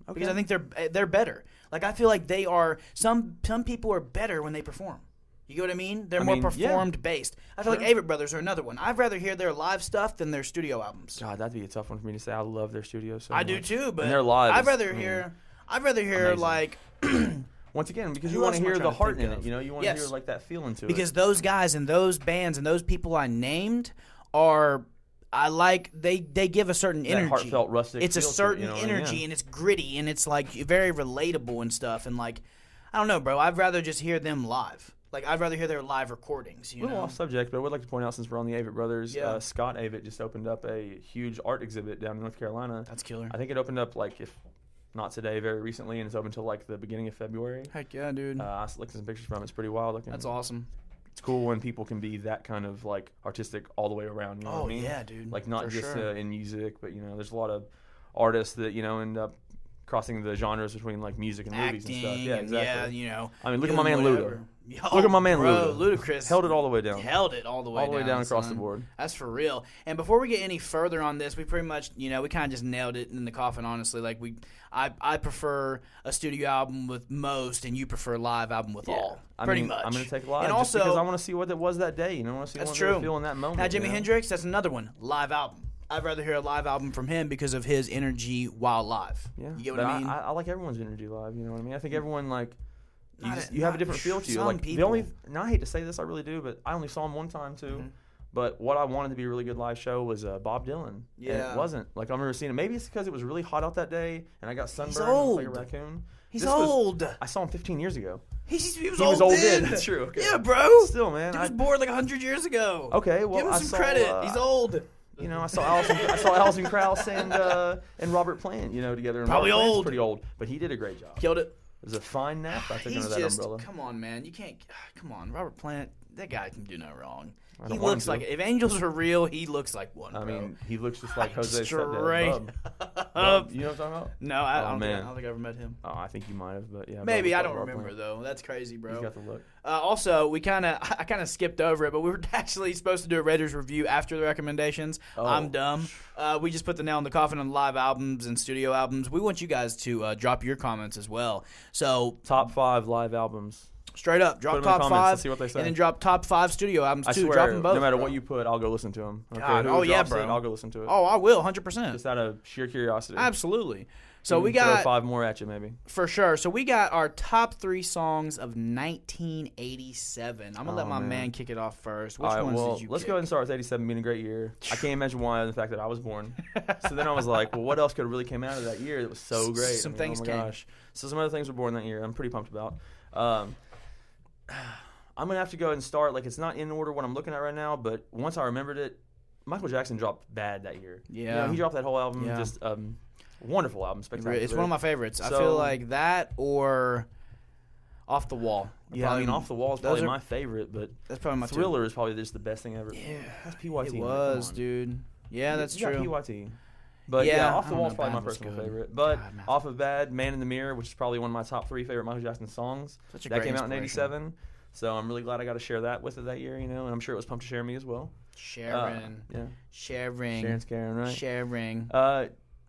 Okay. Because I think they're better. Like I feel like they are some people are better when they perform. You get what I mean? They're more performed based. I feel like Avett Brothers are another one. I'd rather hear their live stuff than their studio albums. God, that'd be a tough one for me to say. I love their studio so much. I do too, but their live I'd rather hear amazing. Like once again, because you want to hear the heart in it, you want to hear like that feeling to it. Because those guys and those bands and those people I named they give a certain energy. That heartfelt, rustic. It's a certain energy and it's gritty and it's like very relatable and stuff. And like, I don't know, bro. I'd rather just hear them live. Like I'd rather hear their live recordings. A little off subject, but I would like to point out since we're on the Avett Brothers, Scott Avett just opened up a huge art exhibit down in North Carolina. That's killer. I think it opened up like not today, very recently, and it's open until like the beginning of February. Heck yeah, dude. I looked at some pictures from it. It's pretty wild looking. That's awesome. It's cool when people can be that kind of like artistic all the way around. You know what I mean? Yeah, dude. Like not just in music, but there's a lot of artists that end up crossing the genres between like music and movies and stuff. Yeah, exactly. Yeah, I mean, look at my man Luda. Yo, Look at my man, bro, Luda. Ludacris Held it all the way down. Held it all the way down across son. the board. That's for real. And before we get any further on this, we pretty much, we kind of just nailed it in the coffin, honestly. Like, I prefer a studio album with most, and you prefer a live album with all. Pretty much. I'm going to take live and just also, because I want to see what it was that day. I want to see what they were feeling that moment. Now, Jimi Hendrix, that's another one. Live album. I'd rather hear a live album from him because of his energy while live. Yeah. You get what I mean? I like everyone's energy live. You know what I mean? I think everyone, like... You have a different feel to you. Some Like people. I hate to say this, I really do, but I only saw him one time too. Mm-hmm. But what I wanted to be a really good live show was Bob Dylan. Yeah, and it wasn't. Like I remember seeing it. Maybe it's because it was really hot out that day, and I got sunburned. He's old. Like a raccoon. He's old. I saw him 15 years ago. He was old then. That's true. Okay. Yeah, bro. Still, man, he was born like 100 years ago. Okay, well, give him some credit. He's old. I saw Alison Krauss and Robert Plant, together. And Probably Robert Plant's old. pretty old, but he did a great job. Killed it. It was a fine nap I took under that umbrella. Come on, man. You can't. Come on, Robert Plant. That guy can do no wrong. I He looks like, if angels are real, he looks like one. I bro. mean, he looks just like Jose's Straight stepdad, Bub. You know what I'm talking about? No, I Oh, don't man. think I ever met him. Oh, I think you might have, but yeah. Maybe Bub I was don't Robert remember Plant. though. That's crazy, bro. He's got the look. Also, I kind of skipped over it, but we were actually supposed to do a Raiders review after the recommendations. Oh. I'm dumb. We just put the nail in the coffin on live albums and studio albums. We want you guys to drop your comments as well. So Top 5 live albums. straight up, drop Put 'em in the top comments, 5, let's see what they say. and then drop top 5 studio albums I too. swear, Drop them both. no matter bro. what you put, I'll go listen to them. Okay, God, who yeah, drops bro. it, I'll go listen to it. Oh, I will, 100%. Just out of sheer curiosity. Absolutely. So we throw got 5 more at you, maybe. for sure. So we got our top 3 songs of 1987. I'm gonna let my man kick it off first. Which All right, ones well, did you? let's pick? go ahead and start with 87 being a great year. I can't imagine why, other than the fact that I was born. So then I was like, well, what else could have really came out of that year that was so great? Some things oh my came. gosh. So some other things were born that year. I'm pretty pumped about. I'm going to have to go ahead and start. Like, it's not in order what I'm looking at right now, but once I remembered it, Michael Jackson dropped Bad that year. Yeah. He dropped that whole album. Yeah. Just wonderful album. Spectacular. It's one of my favorites. I So- feel like that or Off the Wall. Yeah, I mean, Off the Wall is probably are- my favorite, but That's probably my Thriller is probably just the best thing ever. Yeah, That's PYT. It man, was, come on. dude. Yeah, that's You got true. PYT. But Yeah, yeah, Off I the don't Wall know, is probably my Bad was personal good. favorite. But God, man. off of Bad, Man in the Mirror, which is probably one of my top 3 favorite Michael Jackson songs. Such a That great came out in inspiration. '87. So I'm really glad I got to share that with it that year, and I'm sure it was pumped to share me as well. Sharon. Yeah. Sharing. Karen, right? Sharing.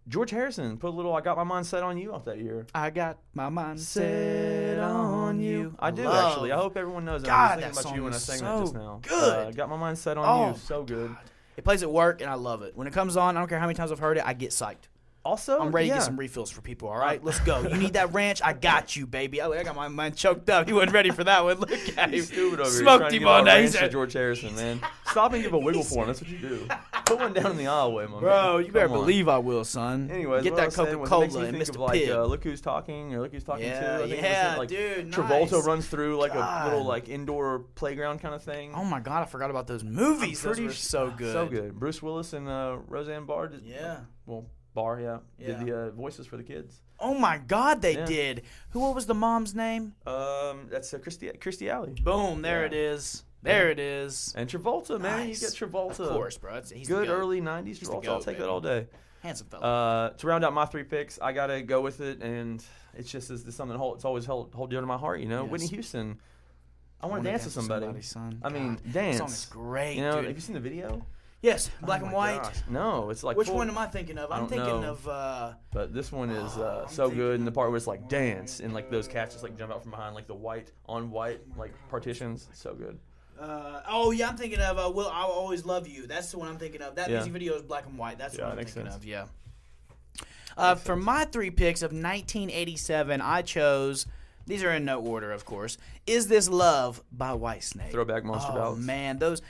George Harrison put a little I Got My Mind Set on You off that year. I got my mind set on you. I do, love- actually. I hope everyone knows that. God, I was that thinking about song you when I is sang so that just now. good. Got My Mind Set on Oh, You. So good. It plays at work, and I love it. When it comes on, I don't care how many times I've heard it, I get psyched. Also, I'm ready to yeah. get some refills for people, all right? Let's go. You need that ranch? I got you, baby. I got my mind choked up. He wasn't ready for that one. Look at him. He's stupid over here. Smoked He's trying to him give all on that. He ranch to said, George Harrison, man. Stop and give a wiggle for him. That's what you do. Put one down in the aisleway, my bro, man. you better Come on. believe I will, son. Anyways, get what I that was saying was it makes me Coca-Cola and think Mr. of, like, Pibb. Look Who's Talking or Look Who's Talking Yeah, Too. I think yeah, it was, like, dude, Travolta nice. runs through like God. a little like indoor playground kind of thing. Oh, my God. I forgot about those movies. Those were so good. So good. Bruce Willis and Roseanne Barr did, Yeah. Barr, yeah. Yeah. Did the voices for the kids. Oh, my God, they Yeah. did. What was the mom's name? That's Christy Alley. Boom. There Yeah. it is. There it is. And Travolta, man. Nice. You get Travolta. Of course, bro. He's Good the GOAT. early 90s the Travolta. GOAT, I'll take baby. that all day. Handsome fella. To round out my 3 picks, I got to go with it, and it's just something it's always hold dear to my heart, Yes. Whitney Houston. I want to dance with somebody. son. I mean, God, dance. That song is great, Have dude. you seen the video? Yes, black Oh and my white. gosh. No, it's like Which full- one am I thinking of? I'm don't thinking know. of. But this one is I'm so thinking good, and the part where it's like dance, and like those cats just like jump out from behind, like the white on white like partitions. So good. Oh yeah, I'm thinking of "Will I'll Always Love You." That's the one I'm thinking of. That Yeah. music video is black and white. That's Yeah, what I'm makes thinking sense. of. Yeah. For my 3 picks of 1987, I chose. These are in no order, of course. "Is This Love" by Whitesnake. Throwback monster Oh ballads. man, those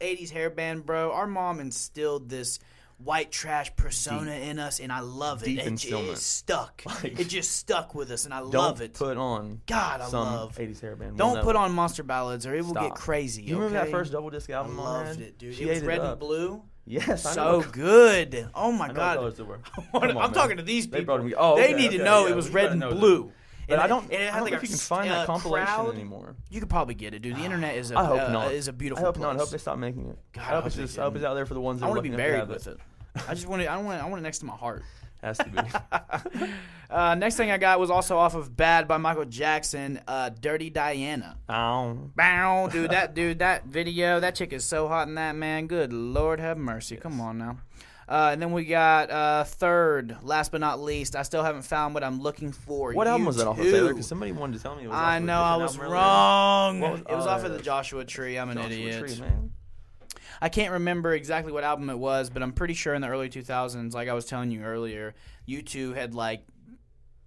80s hair band, bro. Our mom instilled this white trash persona in us, and I love it. Deep It instillment. stuck. Like, it just stuck with us, and I Don't love it. put on God, I some love. 80s hair band. Don't We'll put know. on monster ballads, or it will get Stop. crazy. You remember that okay? first double disc I album I loved had? it, dude. She It was ate red up. and blue. Yes, I So know. good. Oh my I know what God. colors they were. I'm Come on, talking man. to these They people. brought me. Oh, they okay, need to okay, know yeah, it was we red gotta and know blue. But And I don't it had know like if you can find that compilation crowd. anymore. You could probably get it, dude. The internet is I hope not. is a beautiful I hope place. not. I hope they stop making it. God, I hope it's out there for the ones that I are want to be lucky enough buried have with it. I want it next to my heart. Has to be. Next thing I got was also off of Bad by Michael Jackson, Dirty Diana. Ow. Bow, dude, that video, that chick is so hot in that, man. Good Lord have mercy. Yes. Come on now. And then we got third, last but not least. I still haven't found what I'm looking for. What album was that off of, Taylor? Because somebody wanted to tell me it was off of I know, I was wrong. It was off of the gosh. Joshua Tree. I'm an idiot. Tree, man. I can't remember exactly what album it was, but I'm pretty sure in the early 2000s, like I was telling you earlier, U2 had like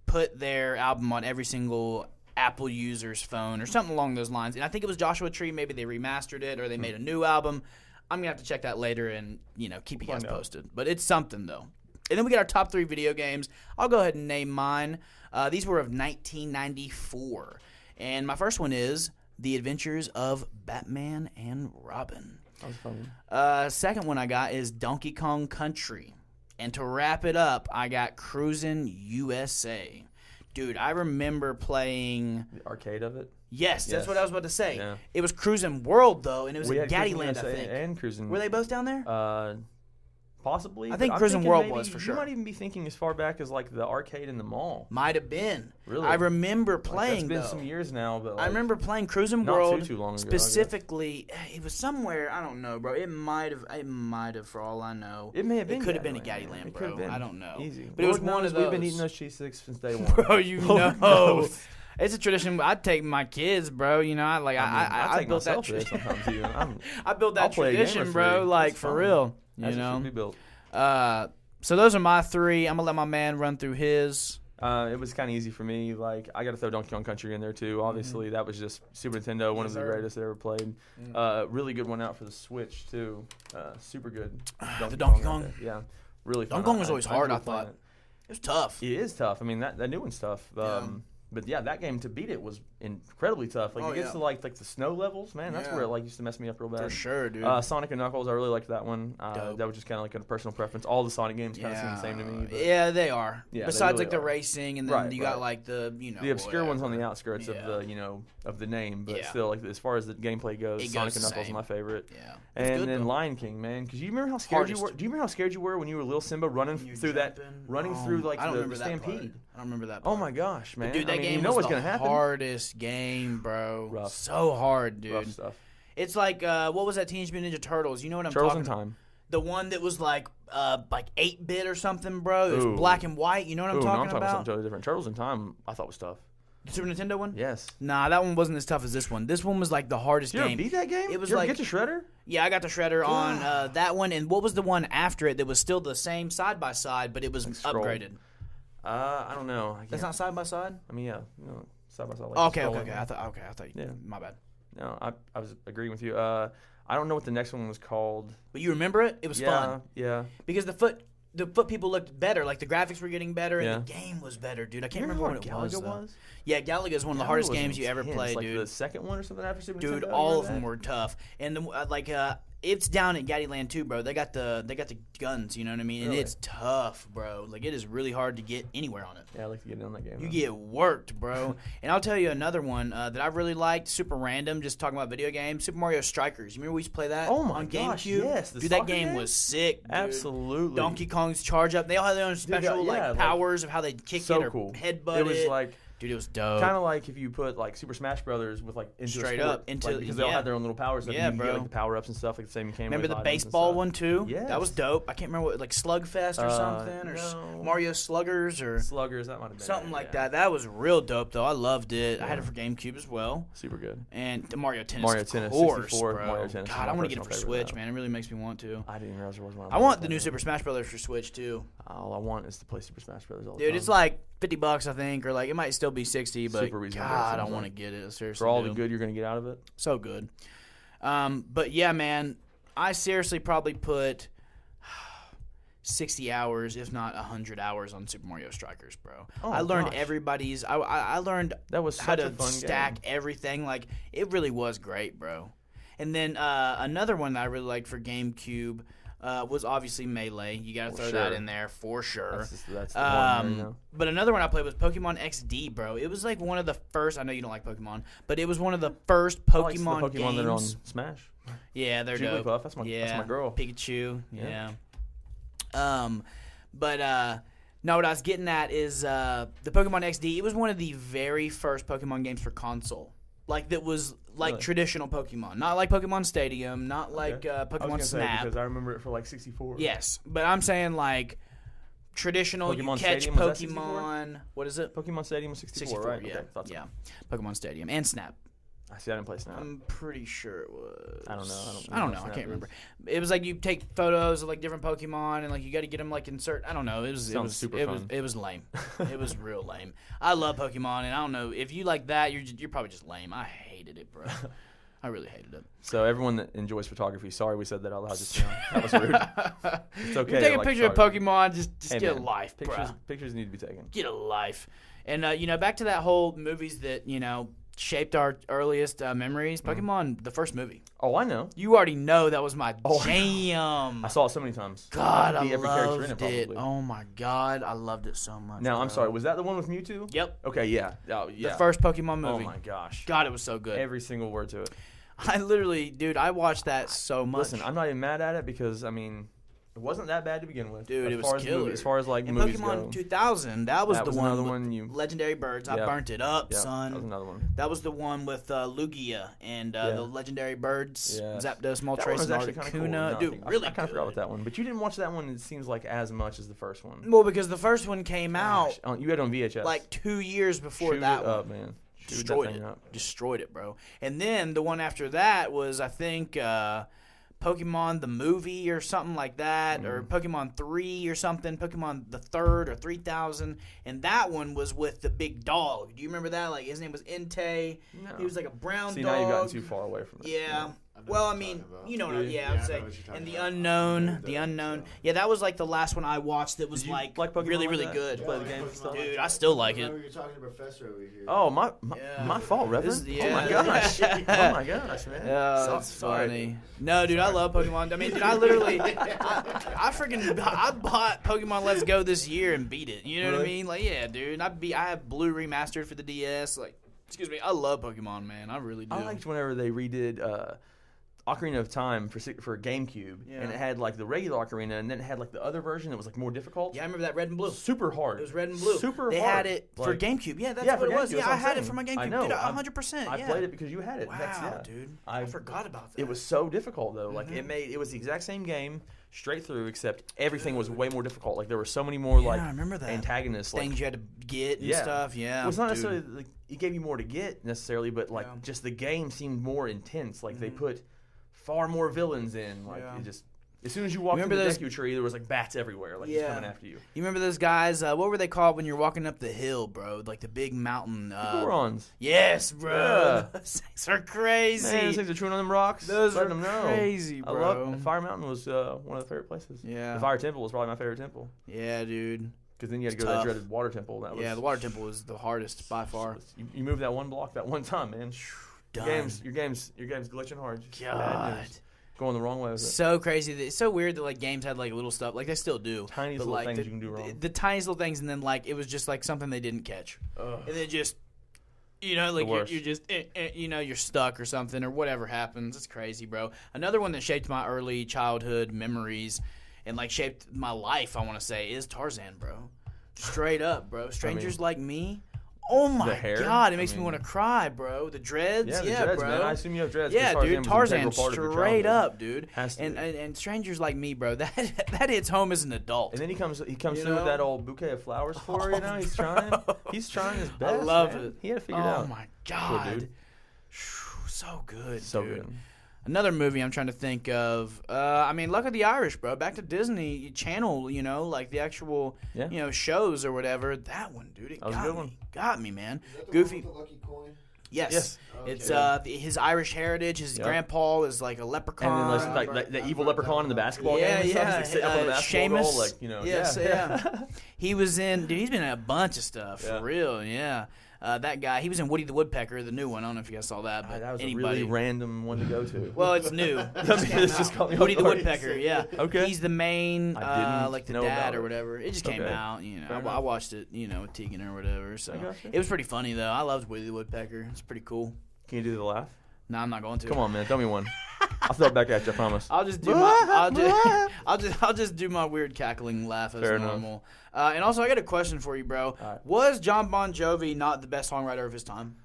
put their album on every single Apple user's phone or something along those lines. And I think it was Joshua Tree. Maybe they remastered it or they made a new album. I'm going to have to check that later and, keep you guys posted. But it's something, though. And then we got our top 3 video games. I'll go ahead and name mine. These were of 1994. And my first one is The Adventures of Batman and Robin. That was fun. Second one I got is Donkey Kong Country. And to wrap it up, I got Cruisin' USA. Dude, I remember playing... The arcade of it? Yes, that's what I was about to say. Yeah. It was Cruisin' World, though, and it was in Gaddyland, I think. And Cruisin'... Were they both down there? Possibly. I think Cruisin' World was, for sure. You might even be thinking as far back as, like, the arcade in the mall. Might have been. Really? I remember playing, It's been some years now, but... I remember playing Cruisin' World. Not too long ago, specifically, it was somewhere, I don't know, bro. It might have, for all I know. It may have been. It could have been a Gaddyland, bro. I don't know. Easy. But it was one of those. We've been eating those cheese sticks since day one. Bro, you know. It's a tradition. I'd take my kids, bro. I take built that myself there sometimes too. I built that tradition, bro. Like, for real. That's what should be built. So those are my 3. I'm going to let my man run through his. It was kind of easy for me. Like, I got to throw Donkey Kong Country in there, too. Obviously, that was just Super Nintendo, one of the greatest I ever played. Really good one out for the Switch, too. Super good. The Donkey Kong? Yeah. Really fun. Donkey Kong was always hard, I thought. It was tough. It is tough. I mean, that new one's tough. But yeah, that game to beat it was incredibly tough. Like it gets to like the snow levels, man. That's where it like used to mess me up real bad. For sure, dude. Sonic and Knuckles, I really liked that one. That was just kind of like a personal preference. All the Sonic games kind of seem the same to me. But yeah, they are. Yeah, besides really like the racing, and then you got like the the obscure ones on the outskirts of the of the name, but still like as far as the gameplay goes, Sonic and Knuckles are my favorite. Yeah, and then Lion King, man, because you remember how scared you were. Do you remember how scared you were when you were little Simba running through like the stampede? I don't remember that. Oh my gosh, man! Dude, that game was what's gonna happen. Hardest game, bro. Rough. So hard, dude. Rough stuff. It's like what was that Teenage Mutant Ninja Turtles? You know what I'm Turtles talking in about? Time. The one that was like 8-bit or something, bro. It was black and white. You know what I'm talking about? about? Something totally different. Turtles in Time, I thought was tough. The Super Nintendo one? Yes. Nah, that one wasn't as tough as this one. This one was like the hardest game. You ever beat that game? It was you like get the Shredder? Yeah, I got the Shredder on that one. And what was the one after it that was still the same side by side, but it was upgraded? I don't know. That's not side by side? I mean, yeah, no, side by side. Like okay. I thought you. Yeah. My bad. No, I was agreeing with you. I don't know what the next one was called. But you remember it? It was fun. Yeah. Because the foot people looked better. Like the graphics were getting better, and the game was better, dude. I can't remember what it was. Yeah, Galaga is one of the hardest games you ever played, dude. Like the second one or something after Super Nintendo. Dude, all of them were tough, and it's down at Gaddyland too, bro. They got the guns, you know what I mean? Really? And it's tough, bro. Like it is really hard to get anywhere on it. Yeah, I like to get in on that game. You get worked, bro. And I'll tell you another one that I really liked, super random, just talking about video games, Super Mario Strikers. You remember we used to play that on gosh, GameCube? Yes. Dude, that game was sick, dude. Absolutely. Donkey Kong's charge up. They all had their own special powers of how they kick it or headbutt it. It was like... Dude, it was dope. Kind of like if you put like Super Smash Brothers with like into straight up into because they all had their own little powers. Yeah, you bro. Get, like the power ups and stuff like the same. Remember the baseball one too? Yeah, that was dope. I can't remember what like Slugfest or something or Mario Sluggers or Sluggers. That might have been something like that. That was real dope though. I loved it. Yeah. I had it for GameCube as well. Super good. And the Mario Tennis. Of course, 64. Bro. Mario Tennis. God, I want to get it for Switch, man. It really makes me want to. I didn't realize there was one. I want the new Super Smash Brothers for Switch too. All I want is to play Super Smash Brothers all the time. Dude, it's like $50, I think, or like it might still be $60, but God, I want to get it. Seriously, for all the good you're gonna get out of it. So good. But yeah, man, I seriously probably put 60 hours, if not 100 hours, on Super Mario Strikers, bro. I learned everybody's. I learned that was how to stack everything. Like it really was great, bro. And then another one that I really liked for GameCube. Was obviously Melee. You got to throw that in there for sure. That's the one, you know. But another one I played was Pokemon XD, bro. It was like one of the first. I know you don't like Pokemon, but it was one of the first Pokemon games. That are on Smash. Yeah, they're dope. That's my girl. Pikachu. Yeah. No, what I was getting at is the Pokemon XD. It was one of the very first Pokemon games for console. Like, that was like traditional Pokemon. Not like Pokemon Stadium, not like Pokemon Snap. Because I remember it for like 64. Yes, but I'm saying like traditional, Pokemon you catch Stadium, was that Pokemon. 64? What is it? Pokemon Stadium was 64, right? Yeah, Okay, yeah. Pokemon Stadium and Snap. I see. I didn't play Snap. I'm pretty sure it was. I don't know. I don't know. I can't remember. It was like you take photos of like different Pokemon and like you got to get them like insert. I don't know. It was super fun. It was lame. It was real lame. I love Pokemon, and I don't know if you like that. You're probably just lame. I hated it, bro. I really hated it. So everyone that enjoys photography, sorry we said that out loud just now. That was rude. It's okay. You take a picture of Pokemon, just get a life, bro. Pictures need to be taken. Get a life. And back to that whole movies that shaped our earliest memories. Pokemon, the first movie. Oh, I know. You already know that was my jam. I saw it so many times. God, I loved it. Oh my God, I loved it so much. Now, I'm sorry. Was that the one with Mewtwo? Yep. Okay, yeah. Oh, yeah. The first Pokemon movie. Oh my gosh. God, it was so good. Every single word to it. I literally, dude, I watched that so much. Listen, I'm not even mad at it because, I mean, it wasn't that bad to begin with. Dude, it was killer. As far as like and movies Pokemon go. 2000, that was the one with you... Legendary Birds. I burnt it up, son. That was another one. That was the one with Lugia and the Legendary Birds. Yes. Zapdos, Moltres, and Articuno. Cool. No, Dude, really I kind of forgot about that one. But you didn't watch that one, it seems like, as much as the first one. Well, because the first one came out. You had it on VHS. Like 2 years before that one. Up, man. Destroyed it, bro. And then the one after that was, I think, Pokemon the movie or something like that, or Pokemon 3 or something, Pokemon the 3rd or 3000, and that one was with the big dog. Do you remember that? Like, his name was Entei. No. He was like a brown dog. See, now you've gotten too far away from it. Yeah. Well, I mean, you know what I would say. And the unknown. Yeah, that was like the last one I watched that was like really, really good. Did you play the game still? Dude, I still like it. You're talking to Professor over here. Oh, my fault, Reverend. Oh my gosh. Oh my gosh, man. Yeah, that's funny. No, dude, I love Pokemon. I mean, dude, I literally, I bought Pokemon Let's Go this year and beat it. You know what I mean? Like, yeah, dude. I have Blue Remastered for the DS. Like, excuse me, I love Pokemon, man. I really do. I liked whenever they redid Ocarina of Time for GameCube, and it had like the regular Ocarina, and then it had like the other version that was like more difficult. Yeah, I remember that red and blue. Super hard. It was red and blue. They had it for GameCube. Yeah, that's what it was. Yeah, I had it for my GameCube. I know. 100%. I played it because you had it. Wow, dude. I forgot about that. It was so difficult though. Like it was the exact same game straight through, except everything was way more difficult. Like there were so many more I remember that. Antagonists, things you had to get and stuff. Yeah, well, it's not necessarily like it gave you more to get necessarily, but like just the game seemed more intense. Like they put far more villains in. Like it just as soon as you walked through the Deku Tree, there was like bats everywhere, like just coming after you. You remember those guys? What were they called when you're walking up the hill, bro? Like the big mountain. Gorons. Yes, bro. Yeah. Those things are crazy. Man, those things are chewing on them rocks. Those are them know. crazy, bro. Fire Mountain was one of the favorite places. Yeah. The Fire Temple was probably my favorite temple. Yeah, dude. Because then you had to go to that dreaded Water Temple. That was, the Water Temple was the hardest by far. You moved that one block that one time, man. Done. Your game's glitching hard. God. Going the wrong way with it. So crazy. It's so weird that like games had like little stuff. Like they still do. Tiny little things you can do wrong. The tiniest little things, and then like it was just like something they didn't catch. And then just, like you're just, you're stuck or something or whatever happens. It's crazy, bro. Another one that shaped my early childhood memories and like shaped my life, I want to say, is Tarzan, bro. Straight up, bro. Strangers Like Me. Oh my God, it makes me want to cry, bro. The dreads, the dreads, bro. Man. I assume you have dreads. Yeah, dude, Tarzan straight up, dude. And Strangers Like Me, bro. That hits home as an adult. And then he comes through with that old bouquet of flowers for her. You know, he's trying his best. I love it. He had to figure it out. Oh my God, cool, dude. So good, so dude. good. Another movie I'm trying to think of. Luck of the Irish, bro. Back to Disney Channel, like the actual, shows or whatever. That one, dude. It was a good one. Got me, man. Is that the Goofy. one with the lucky coin? Yes. Okay. It's his Irish heritage. His grandpa is like a leprechaun. And then like the evil leprechaun in the basketball game. Yeah, He's sitting up on the basketball goal, like, Yes, yeah. He was in. Dude, he's been in a bunch of stuff for real. Yeah. That guy, he was in Woody the Woodpecker, the new one. I don't know if you guys saw that, but that was a really random one to go to. Well, it's new. It's just called Woody the Woodpecker. Yeah. Okay. He's the main, like the dad or it. whatever. It just came out. I watched it, with Tegan or whatever. So it was pretty funny though. I loved Woody the Woodpecker. It's pretty cool. Can you do the laugh? No, I'm not going to. Come on, man. Tell me one. I'll throw it back at you. I promise. I'll just do I'll just do my weird cackling laugh as Fair normal. And also, I got a question for you, bro. Right. Was John Bon Jovi not the best songwriter of his time?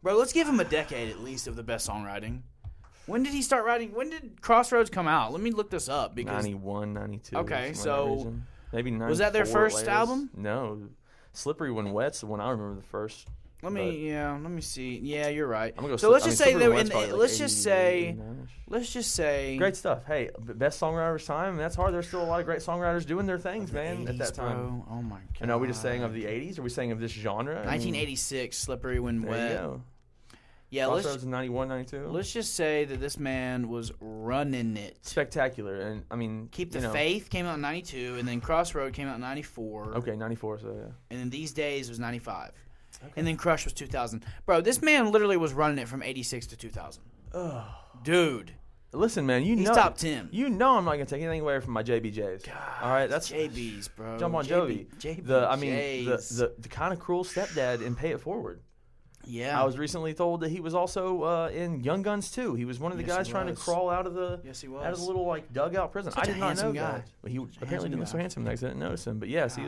Bro, let's give him a decade at least of the best songwriting. When did he start writing? When did Crossroads come out? Let me look this up. Because 91, 92. Okay, so maybe 94. Was that their first album? No. Slippery When Wet's the one I remember the first. Let me see. Yeah, you're right. I'm gonna go so let's just say they were in. Let's just say. Great stuff. Hey, best songwriter of his time. That's hard. There's still a lot of great songwriters doing their things, man. 80s, at that time. Bro. Oh my god. And are we just saying of the 80s? Or are we saying of this genre? 1986, Slippery When Wet. There you go. Yeah, Crossroads in 91, 92. Let's just say that this man was running it. Spectacular. And I mean, Keep the Faith came out in 92, and then Crossroad came out in 94. Okay, 94, so yeah. And then These Days was 95. Okay. And then Crush was 2000. Bro, this man literally was running it from 86 to 2000. Oh. Dude. Listen, man, He's top 10. You know I'm not going to take anything away from my JBJs. God, all right, that's JBs, bro. John Bon Jovi. JBJs. The kind of cruel stepdad in Pay It Forward. Yeah. I was recently told that he was also in Young Guns 2. He was one of the guys trying to crawl out of the little like dugout prison. Such I did not know guy. that. But he apparently didn't look so handsome next. I didn't notice him. But yes,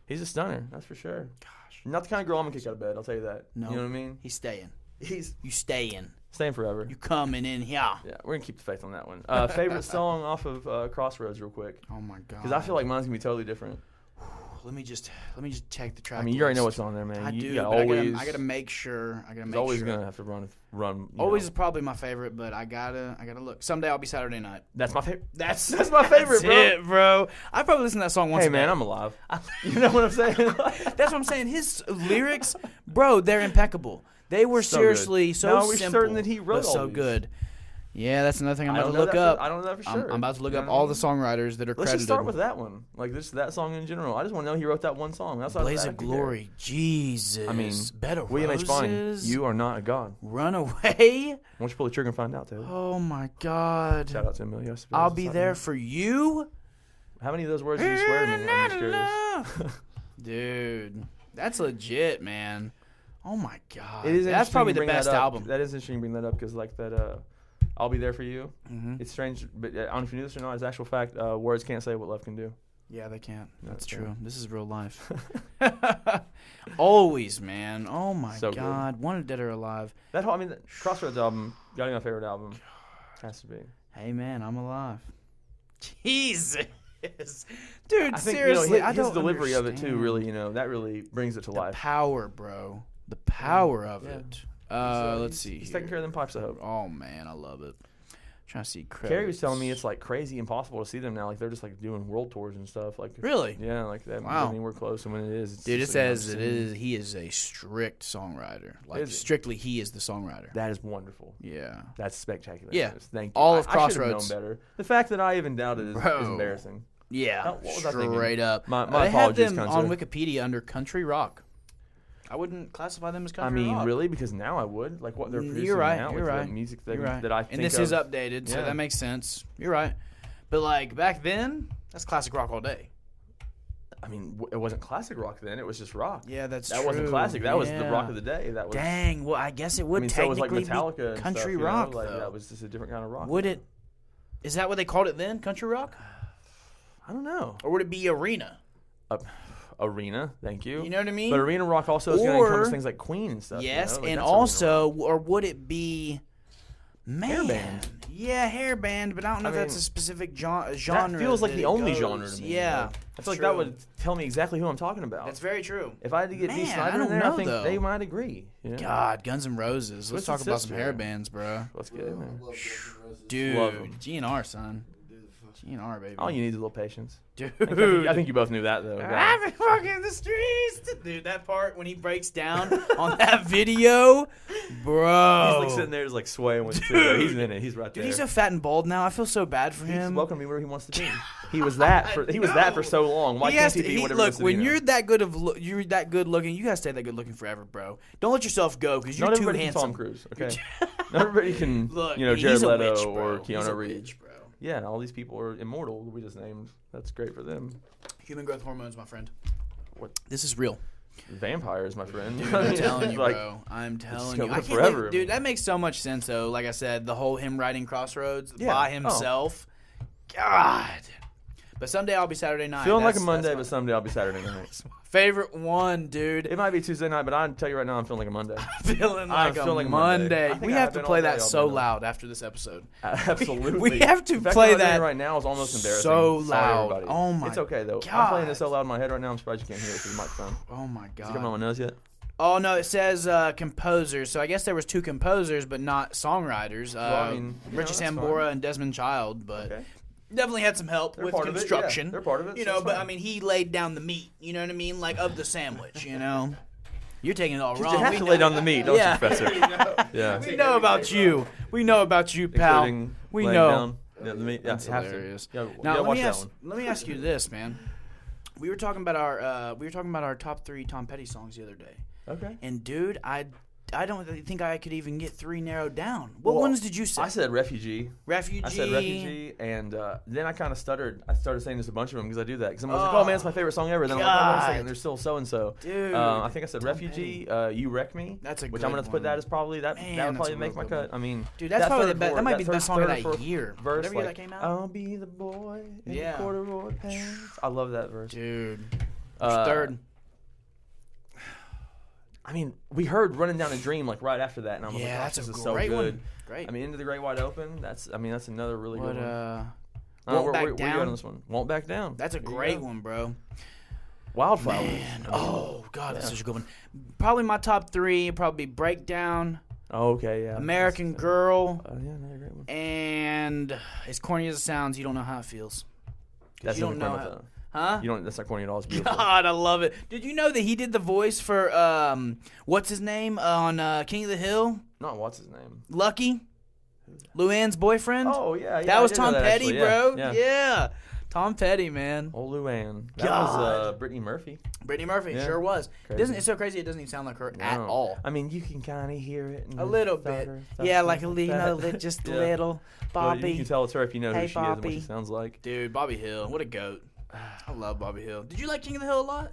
he's a stunner. That's for sure. Gosh. Not the kind of girl I'm gonna kick out of bed. I'll tell you that. No. You know what I mean? He's staying. You staying. Staying forever. You coming in here. Yeah, we're gonna keep the faith on that one. Favorite song off of Crossroads, real quick. Oh my god. Because I feel like mine's gonna be totally different. Let me just check the track. I mean, you already know what's on there, man. I do. You I gotta make sure. Always gonna have to run. Always is probably my favorite, but I gotta look. Someday I'll be Saturday Night. That's my favorite. That's my favorite, that's bro. I probably listen to that song once. Hey a man, day. I'm alive. You know what I'm saying? That's what I'm saying. His lyrics, bro, they're impeccable. They were so seriously good. so no, simple. We're certain that he wrote but all so these. good. Yeah, that's another thing I'm about to look up. up. I don't know that for sure. I'm about to look up all the songwriters that are credited. Let's just start with that one. Like that song in general. I just want to know he wrote that one song. That's Blaze of Glory. Jesus. I mean, Better William H. Roses. Bonny, you are not a god. Run away. Why don't you pull the trigger and find out, Taylor? Oh my God. Shout out to Emilio. I'll be there for you. How many of those words did you swear to me? I'm just curious. Dude, that's legit, man. Oh my God. It is. That's probably the best album. That is interesting to bring that up because like that. I'll be there for you. Mm-hmm. It's strange, but I don't know if you knew this or not. It's actual fact. Words can't say what love can do. Yeah, they can't. That's true. true. This is real life. Always, man. Oh my So God. Wanted Dead or Alive. That whole, the Crossroads album, gotta be my favorite album. Has to be. Hey man, I'm alive. Jesus. Dude, I think, seriously, I his don't delivery understand. of it too, really, that really brings it to The life. power, bro. The power of Yeah. it. Let's see. He's here. taking care of them pipes, I hope. Oh man, I love it. Trying to see credits. Carrie was telling me it's like crazy impossible to see them now. Like they're just like doing world tours and stuff. Like Really? Yeah, like that. Wow. I mean, we're close, and when it is, it's Dude, it just, like, says it obscene. is. He is a strict songwriter. Like Is it? strictly, he is the songwriter. That is wonderful. Yeah. That's spectacular. Yeah. Thank you. All of I should have Crossroads. known better. The fact that I even doubted is Bro. embarrassing. Yeah. What was I thinking? Straight up. My They have apologies, them Conzo. on Wikipedia under country rock. I wouldn't classify them as I country rock. mean, really? Because now I would. Like what they're producing You're right. now. You're like, right. The music that, You're right. that I think and this of. is updated, so Yeah. that makes sense. You're right. But like back then, that's classic rock all day. I mean, it wasn't classic rock then. It was just rock. Yeah, that's That true. wasn't classic. That was the Yeah. rock of the day. That was. Dang. Well, I guess it would so was like technically Metallica be and country stuff, rock, Like though. that was just a different kind of rock. Would it? Is that what they called it then? Country rock, I don't know. or would it be arena? Arena, thank you. You know what I mean? But arena rock also is going to Or- encompass things like Queen and stuff. Yes, Like, and that's arena also, rock. or would it be man? Hairband. Yeah, hairband, but I don't know I if that's mean, a specific genre. That feels like that the it only goes. genre to me. Yeah, Like, I feel like true. that would tell me exactly who I'm talking about. That's very true. If I had to get Man, Dee I Snider in don't there, know, I think though. they might agree. Yeah. God, Guns N' Roses. Let's Twisted talk about some Sister. hair bands, bro. Let's get in there. Love Guns N' Roses. Dude, Love 'em. GNR, son. GNR, baby. All you need is a little patience. Dude. I think you both knew that, though. I've been walking the streets. Dude, that part when he breaks down on that video, bro. He's like sitting there, just like swaying with it. He's in it. He's right there. Dude, he's so fat and bald now. I feel so bad for He's him. welcome to be where he wants to be. He was that for so long. Why can't he be whatever he look, wants to when be now? you're that good you're that good looking, you gotta stay that good looking forever, bro. Don't let yourself go because you're Not too everybody handsome. can Tom Cruise, okay? Not everybody can, Look, Jared he's a Leto witch, bro. or He's Keanu a Reeves. witch, bro. Yeah, all these people are immortal. We just named. That's great for them. Human growth hormones, my friend. What? This is real. Vampires, my friend. Dude, I'm telling you, Like, bro. I'm telling go you. I can't forever. believe- dude, that makes so much sense, though. Like I said, the whole him writing Crossroads Yeah. by himself. God. But someday I'll be Saturday night. Feeling like a That's Monday, my but someday I'll be Saturday night. favorite one, dude. It might be Tuesday night, but I tell you right now, I'm feeling like a Monday. Feeling like a feeling Monday. Monday. I think We I have have to been play all day that all so day. loud after this episode. Absolutely. We have to In fact, play what I'm doing that right now is almost embarrassing. so Sorry, loud. everybody. Oh my It's okay though. I'm God. playing it so loud in my head right now. I'm surprised you can't hear it through the microphone. Oh my Is it god. coming on my nose yet? Oh no, it says composers. So I guess there was 2 composers, but not songwriters. I mean, you know, Richie that's Sambora fine. and Desmond Child, but Okay. definitely had some help They're with part of it, yeah. construction. They're part of it, You so know, it's but fine. I mean, he laid down the meat. You know what I mean, like of the sandwich. You know, you're taking it all wrong. You have We to know- lay down the meat, don't Yeah. you, Professor? Yeah. We know about you. We know about you, pal. Including We laying know. down the meat. Yeah, That's you have hilarious. to. Yeah, Now yeah, let watch me that ask. one. Let me ask you this, man. We were talking about our top 3 Tom Petty songs the other day, Okay. and dude, I don't think I could even get 3 narrowed down. What Well, ones did you say? I said refugee. Refugee. I said refugee, and then I kind of stuttered. I started saying there's a bunch of them because I do that. Because I'm like, oh man, it's my favorite song ever. Then I'm like, oh, wait a God. second, there's still so and so. Dude, I think I said Tom refugee. You wreck me. That's a which good I'm gonna have to put that one. as probably that. Man, that would that's probably a make real my good cut. one. I mean, Dude, that's probably third the best. That chord, might be the best song of third or that fourth year. Verse, Whatever year like, that came out. I'll be the boy in Yeah. the corduroy pants. I love that verse. Dude, Uh, third. I mean, we heard "Running Down a Dream" like right after that, and I was Yeah, like, that's "Gosh, a this is so great good." one. Great. I mean, "Into the Great Wide Open." That's another really What good one. Won't Back where you Down? at on this one? Won't Back Down. That's a There you great go. one, bro. Wildflowers. Man, oh god, that's such a good one. Probably my top 3. Probably Breakdown, Oh, okay, yeah. American Girl, Yeah, another great one. and as corny as it sounds, You Don't Know How It Feels. That's you don't know corny, how- though. Huh? You don't. That's not corny at all. It's beautiful. God, I love it. Did you know that he did the voice for what's his name on King of the Hill? Not what's his name. Lucky, Luann's boyfriend. Oh yeah, that I was did know Tom that, Petty, actually. bro. Yeah. Yeah, Tom Petty, man. Old Luann. That God. was Brittany Murphy. Brittany Murphy Yeah. sure was. Crazy. It's so crazy. It doesn't even sound like her at No. all. I mean, you can kind of hear it. A little bit. Yeah, like a little, just a Yeah. little. But you Bobby. can tell it's her if you know Hey, who she is and what Bobby. she sounds like. Dude, Bobby Hill. What a goat. I love Bobby Hill. Did you like King of the Hill a lot?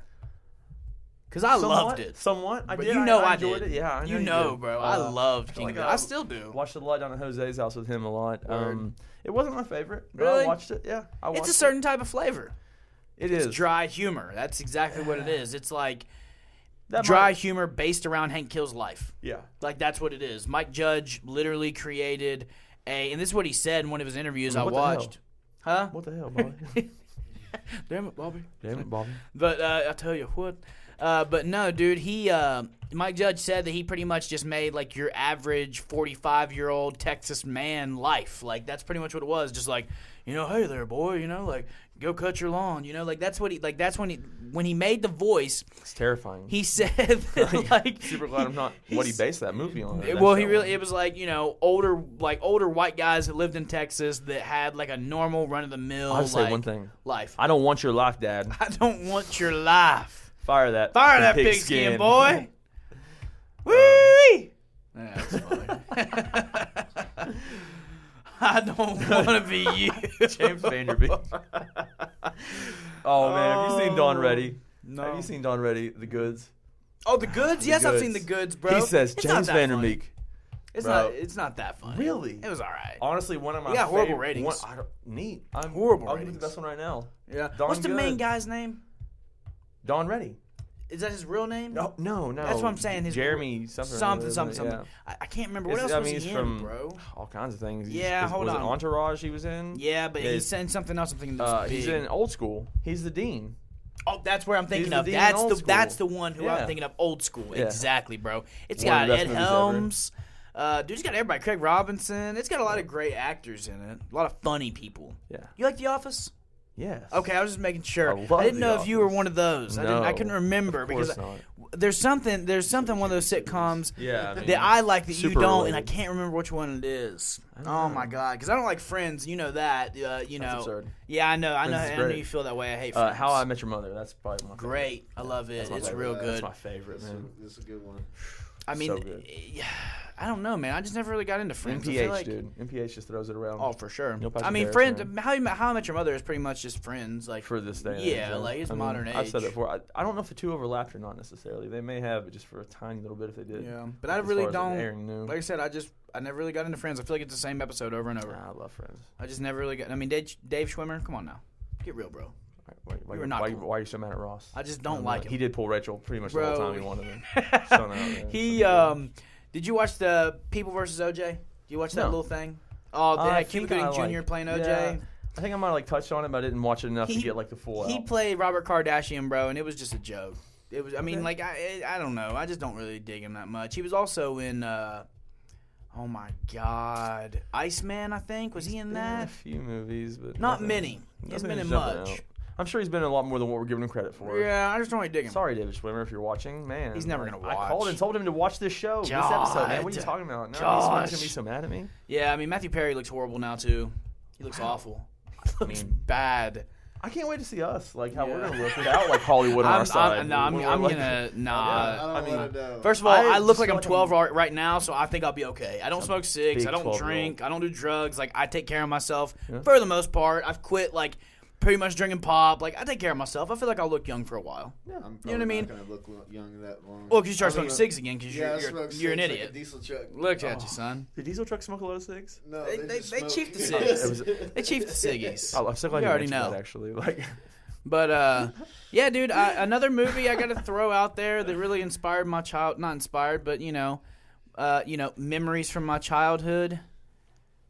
Because I loved it. Somewhat. I But did. you know I enjoyed did. it. Yeah, I know you you know, did. bro. I loved feel King like of the Hill. I still do. Watched it a lot down at Jose's house with him a lot. Word. It wasn't my favorite. But Really? I watched it. Yeah, I watched It's a certain type of flavor. It It's is dry humor. That's exactly what it is. It's like That dry might- humor based around Hank Hill's life. Yeah. Like, that's what it is. Mike Judge literally created and this is what he said in one of his interviews I What the hell? watched. Huh? What the hell, Bobby? Damn it, Bobby. Damn it, Bobby. But I tell you what. But no, dude, Mike Judge said that he pretty much just made like your average 45-year-old Texas man life. Like, that's pretty much what it was. Just like, hey there, boy, like, go cut your lawn. Like, that's what that's when he made the voice, It's terrifying. he said that, like, Super glad I'm not what he based that movie on. that well, show it was like, older white guys that lived in Texas that had like a normal run of the mill I'll say one thing. life. I don't want your life, Dad. I don't want your life. Fire that. Fire that pigskin, boy. Woo! That's funny. I don't want to be you. James Vanderbeek. Oh man, have you seen Dawn Ready? No. Have you seen Dawn Ready? The Goods. Oh, the goods? Yes, I've Goods. seen the goods, bro. He says It's not James that funny. Vanderbeek. It's Bro. it's not that funny. Really? It was all right. Honestly, one of my We got horrible favorite- ratings. Neat. I'm Horrible I'll give you ratings. the best one right now. Yeah. Dawn What's the main Good. guy's name? Dawn Ready. Is that his real name? No. That's what I'm saying. His Jeremy something. Something. Yeah. I can't remember. What It's- else was he's he in, from bro? all kinds of things. Yeah, hold was on. It Entourage he was in? Yeah, but Yeah, he's saying something else. I'm thinking that's big. He's in Old School. He's the dean. Oh, that's where I'm thinking the of. dean in That's Old the School. that's the one who I'm Yeah. thinking of. Old School, Yeah. exactly, bro. It's One of got the best Ed movies ever. Helms. Dude, it's got everybody. Craig Robinson. It's got a lot of great actors in it. A lot of funny people. Yeah. You like The Office? Yes. Okay, I was just making sure. I love I didn't The know if you were Office. one of those. I No, couldn't remember of course because not. there's something one of those sitcoms Yeah. I mean, that I like that you super don't, and I related. can't remember which one it is. don't Oh know. my god, because I don't like Friends. You know that. That's absurd. Yeah, I know. Friends is I know great. you feel that way. I hate Friends. How I Met Your Mother. That's probably my favorite. Great. I love it. That's my It's favorite. real That's good. my favorite, man. This is a good one. I mean, so good. I don't know, man. I just never really got into Friends. MPH, dude. MPH just throws it around. Oh, for sure. Neil Patrick I mean, Harris, Friends. man. How I Met Your Mother is pretty much just Friends, like For this day. Yeah, like it's modern age. I've said that before. I don't know if the two overlapped or not necessarily. They may have, but just for a tiny little bit if they did. Yeah, but I really don't. Airing new. Like I said, I never really got into Friends. I feel like it's the same episode over and over. Nah, I love Friends. I just never really got. I mean, Dave Schwimmer, come on now, get real, bro. Why You were not cool. why are you so mad at Ross? I just don't like him. He did pull Rachel pretty much the Bro. whole time he wanted him. So no, He did you watch the People versus OJ? Did you watch that little thing? Oh, they had Cuba Gooding Jr. playing OJ. Yeah, I think I might have touched on it, but I didn't watch it enough to get the full. He played Robert Kardashian, bro, and it was just a joke. It was. I mean, I don't know. I just don't really dig him that much. He was also in. Oh my God, Iceman. I think was he in that? A few movies, but not many. He hasn't been in much. I'm sure he's been in a lot more than what we're giving him credit for. Yeah, I just don't really dig him. Sorry, David Schwimmer, if you're watching, man. He's never gonna watch. I called and told him to watch this show, this episode, man. What are you talking about? No, he's gonna be so mad at me. Yeah, I mean Matthew Perry looks horrible now too. He looks awful. He looks bad. I can't wait to see us, like how we're gonna look without like Hollywood on our side. I'm gonna I mean, first of all, I look like I'm 12 right now, so I think I'll be okay. I don't smoke cigs, I don't drink, I don't do drugs. Like I take care of myself for the most part. I've quit like pretty much drinking pop. Like I take care of myself. I feel like I'll look young for a while. Yeah, I'm you know what I mean? Not gonna look young that long. Well, because you start smoking cigs again, because you're an idiot. Like a diesel truck. Look at you, son. Did diesel truck smoke a lot of cigs? No, they chief the cigs. They chief the ciggies. I'm so glad you already mentioned know. that, actually. Like. But yeah, dude, another movie I got to throw out there that really inspired my not inspired, but memories from my childhood.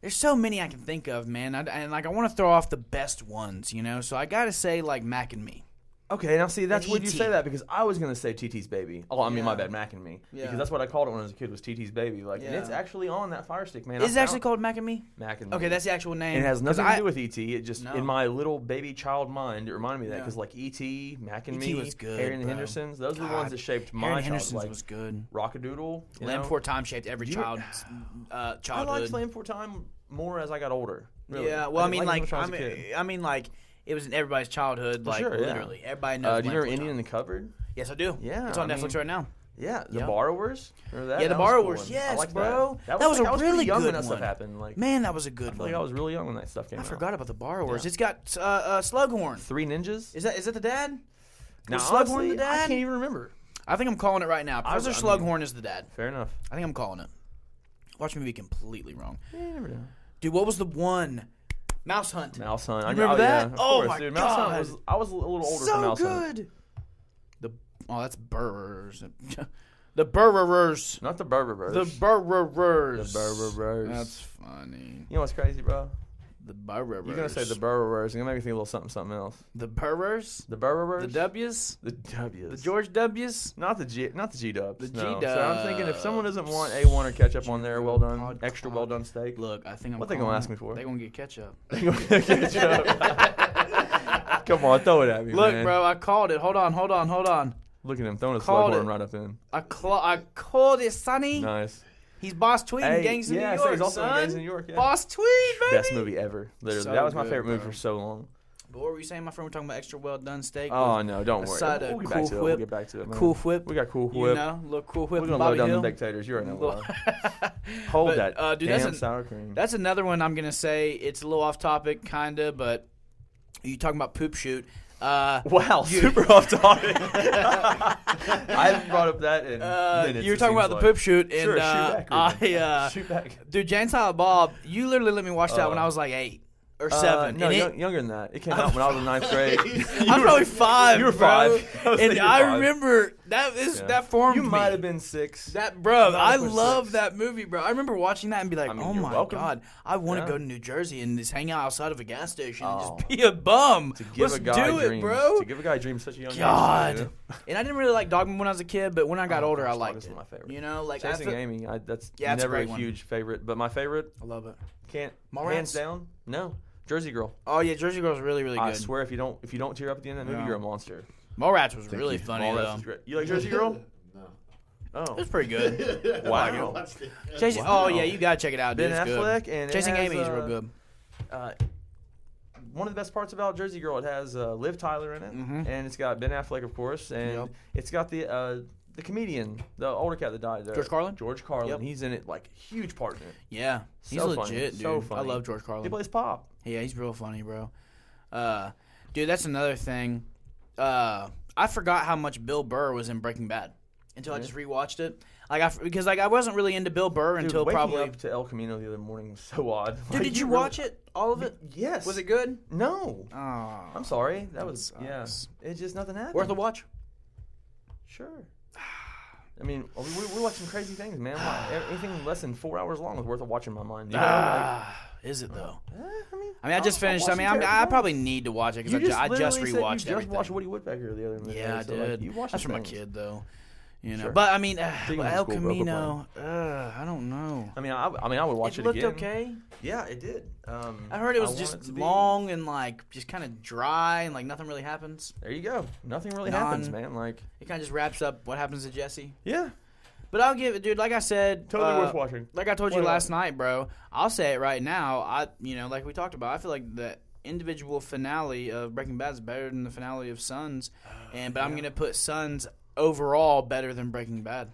There's so many I can think of, man, and like I want to throw off the best ones, So I got to say like Mac and Me. Okay, now see, that's And weird you E.T. say that because I was going to say TT's Baby. Oh, I mean, my Yeah. bad, Mac and Me. Yeah. Because that's what I called it when I was a kid, was TT's Baby. Like, and Yeah. it's actually on that Fire Stick, man. Is it actually called Mac and Me? Mac and Me. Okay, that's the actual name. And it has 'Cause nothing to do with E.T. It just, No. in my little baby child mind, it reminded me of that. Yeah. Because, like, E.T., Mac and E.T. Me, was good, Harry and the bro. Hendersons, those are the God, ones that shaped my Harry childhood. Henderson's Like, was good. Rockadoodle. you Land know? Before Time shaped every You- child's I childhood. liked Land Before Time more as I got older. Really. Yeah, well, I didn't mean, like it like, when I was a kid. I mean, like, it was in everybody's childhood, like, sure, yeah. literally. Everybody knows. Do you Land remember Before Indian in Time. the Cupboard? Yes, I do. Yeah, It's on I Netflix mean- right now. Yeah, The Yeah. Borrowers. Remember that? Yeah, The That was a cool Borrowers, one. yes, I like bro. That That was a I was really pretty young good when that stuff one. happened. Like, Man, that was a good I feel one. like I was really young when that stuff came I out. forgot about The Borrowers. Yeah. It's got Slughorn. Three Ninjas. Is that the dad? Now, Was Slughorn honestly, the dad? I can't even remember. I think I'm calling it right now. Professor I Slughorn is the dad. Fair enough. I think I'm calling it. Watch me be completely wrong. Yeah, you never know. Dude, what was the one? Mouse Hunt. Mouse Hunt. You remember that? Yeah, of Oh course, my dude. Mouse Hunt God. was. I was a little older for So Mouse Hunt. good. That's Burrers. The Burrers. Not the Burrers. The Burrers. The Burrers. That's funny. You know what's crazy, bro? The Burrers. You're gonna say the Burrers. You're gonna make me think a little something else. The Burrers. The Burrers. The W's. The W's. The George W's. Not the G Dubs. The no. G-dubs. So I'm thinking if someone doesn't want A1 or ketchup on their well done, extra well done steak, Look, I think I'm. What they gonna calling ask it. me for? They gonna get ketchup. ketchup. Come on, throw it at me, Look, man. bro, I called it. Hold on. Look at him throwing a Called Slughorn it. right up in. I called it, Sonny. Nice. He's Boss Tweed in Gangs in New York, so he's also son. in Gangs in New York. Yeah. Boss Tweed, baby. Best movie ever. Literally, So that was my good, favorite movie bro. for so long. But what were you saying, my friend? We're talking about extra well done steak. Oh with no, don't a worry. side of We'll get Cool back to it. Whip. We'll get back to it, man. Cool Whip. We got Cool You Whip. know, little Cool Whip. We're and gonna load Bobby down Hill. the dictators. You already know. Little- Hold But, that. dude, damn sour cream. That's another one I'm gonna say. It's a little off topic, kinda, but you talking about poop shoot? Wow, super off topic. I haven't brought up that in minutes. You were it talking about seems the like. poop shoot, and Sure, shoot back, Ruben. shoot back. Dude, Jane Silent Bob, you literally let me watch that when I was like 8 or 7. No, and younger than that. It came out when I was in 9th grade. I'm probably 5. You were bro. 5. I was And thinking I 5. remember that formed You me. might have been 6. That, bro, I 6. love that movie, bro. I remember watching that and be like, I mean, oh you're my welcome. God, I want to Yeah. go to New Jersey and just hang out outside of a gas station and Oh. just be a bum. To give Let's a guy do dreams. it, bro. To give a guy dreams such a young God. age. You know? And I didn't really like Dogma when I was a kid, but when I got older, I gosh, liked Dogma's it. my favorite. You know, like Chasing I feel- Amy, that's Yeah, it's a never a great one. huge favorite. But my favorite, I love it. can't Mallrats? hands down, no, Jersey Girl. Oh yeah, Jersey Girl's really, really good. I swear, if you don't tear up at the end of that movie, Yeah. you're a monster. Mallrats was really funny Mallrats though. is great. You like Jersey Girl? No. It Oh, was pretty good. wow. Chasing, Wow. Oh yeah, you gotta check it out, dude. Ben It's good. Affleck and it Chasing has, Amy is real good. One of the best parts about Jersey Girl, it has Liv Tyler in it, and it's got Ben Affleck, of course, and Yep. it's got the the comedian, the older cat that died there. George Carlin? George Carlin. Yep. He's in it, like, huge part in it. Yeah. He's So legit, funny. dude. So funny. I love George Carlin. He plays Pop. Yeah, he's real funny, bro. Dude, that's another thing. I forgot how much Bill Burr was in Breaking Bad until I just rewatched it. Because I wasn't really into Bill Burr until waking probably up to El Camino the other morning was so odd. Dude, did you watch it? All of it? Yes. Was it good? No. Oh, I'm sorry. That was sucks. It's just nothing happened. Worth a watch? Sure. I mean, we watch some crazy things, man. Anything less than 4 hours long is worth a watch in my mind. You know? Is it though? I mean, I just finished. I probably need to watch it because I just rewatched You everything. just watched Woody Woodpecker the other day. Yeah, I so, did. Like, you watched That's from a things. kid, though. You know, Sure. but I mean, Taking El him to school, broke a Camino. I don't know. I mean, I would watch it looked again. okay. Yeah, it did. I heard it was want just it to be- long and like just kind of dry and like nothing really happens. There you go. Nothing really happens, man. Like, It kind of just wraps up what happens to Jesse. yeah, But I'll give it, dude. Like I said, totally worth watching. Like I told you What last night, bro. I'll say it right now. Like we talked about, I feel like the individual finale of Breaking Bad is better than the finale of Sons, but I'm gonna put Sons overall better than Breaking Bad.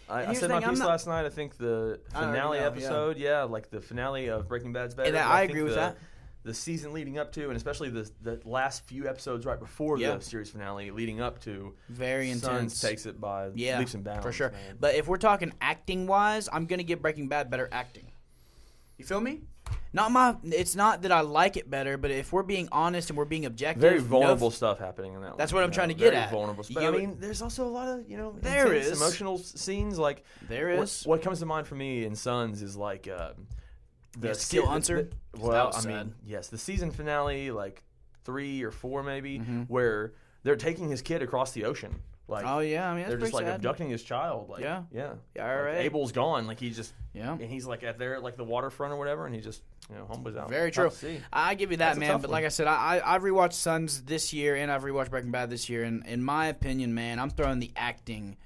I said my piece last night. I think the finale episode, like the finale of Breaking Bad's better. And but I think agree with that. The season leading up to, and especially the last few episodes right before the series finale leading up to, Very intense. Sons takes it by leaps and bounds. For sure. Man. But if we're talking acting-wise, I'm going to give Breaking Bad better acting. You feel me? It's not that I like it better, but if we're being honest and we're being objective. Very vulnerable stuff happening in that one. That's what I'm trying to get at. Very vulnerable stuff. I mean, there's also a lot of, There intense is. emotional scenes. Like, There is. What comes to mind for me in Sons is like the Skill Unser? Well, That was I mean, sad. yes, the season finale, like 3 or 4 maybe, Mm-hmm. where they're taking his kid across the ocean. Like, Oh, yeah. I mean, that's they're just like pretty sad. abducting his child. Like, Yeah. yeah. Yeah, all Like, right. Abel's gone. Like, he just, Yeah. and he's like at the waterfront or whatever, and he just, humbles out. Very Tough true. to see. I give you that, That's a man. tough But one. like I said, I've rewatched Sons this year and I've rewatched Breaking Bad this year. And in my opinion, man, I'm throwing the acting.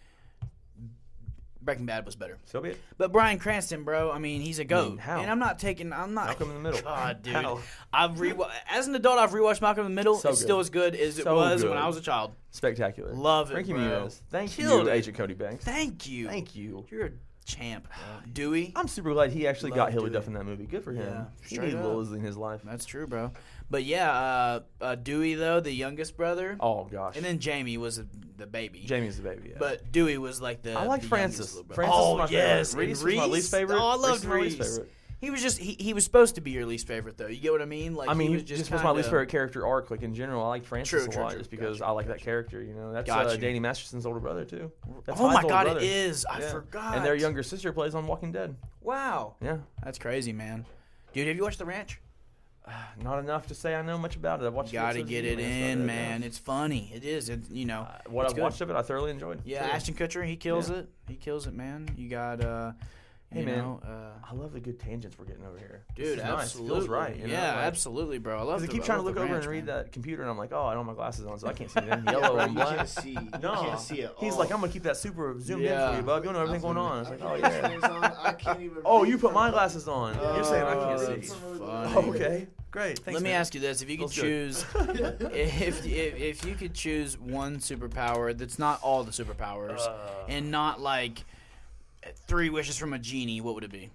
Breaking Bad was better. So be it. But Bryan Cranston, bro, I mean, he's a goat. how? And I'm not. Malcolm in the Middle. God, dude. How? As an adult, I've rewatched Malcolm in the Middle. So It's still good. as good as it So was good. when I was a child. Spectacular. Love it, Frankie bro. Muniz. Thank Killed you, it. Agent Cody Banks. Thank you. Thank you. You're a champ. Dewey. I'm super glad he actually Love got Hilly Dewey. Duff in that movie. Good for him. Yeah, He straight needed up. Lil Uzi in his life. That's true, bro. But yeah, Dewey though, the youngest brother, Oh gosh. and then Jamie was the baby. Jamie's the baby. Yeah. But Dewey was like the. I like the Francis. youngest little brother. Francis is Oh my yes, favorite. Reese and was my least favorite. Oh, I Reese loved is my least Reese. favorite. He was just he was supposed to be your least favorite though. You get what I mean? Like I mean, he he was just was my least kinda- favorite character arc. Like in general, I like Francis True, a lot true. just because Gotcha, I like that character. That's Gotcha. Danny Masterson's older brother too. That's Oh Hyde's my older God, brother. it is. I Yeah. forgot. And their younger sister plays on Walking Dead. Wow, Yeah. that's crazy, man. Dude, have you watched The Ranch? Not enough to say I know much about it. I've watched. You gotta episodes get of it in, man. It's funny. It is. What What I've watched of it, I thoroughly enjoyed. Yeah, Sure. Ashton Kutcher, he kills Yeah. it. He kills it, man. You got, Hey, you man. know, I love the good tangents we're getting over here. dude, This is nice. absolutely. Feels right. Yeah, absolutely, bro. I love Because it. I keep trying to look over and read that computer, and I'm like, oh, I don't have my glasses on, so I can't see them. Yeah, Yellow bro, and you black. can't see. You No, can't see it. he's like, I'm gonna keep that super zoomed in Yeah. for you, bub. You don't know everything going on. It's like, oh yeah. I can't even. Oh, read you put from- my glasses on. You're saying I can't that's see. funny. Funny. Okay, great. Thanks, Let me man. ask you this: if you could Feels good. choose, if you could choose one superpower that's not all the superpowers, and not like 3 wishes from a genie, what would it be?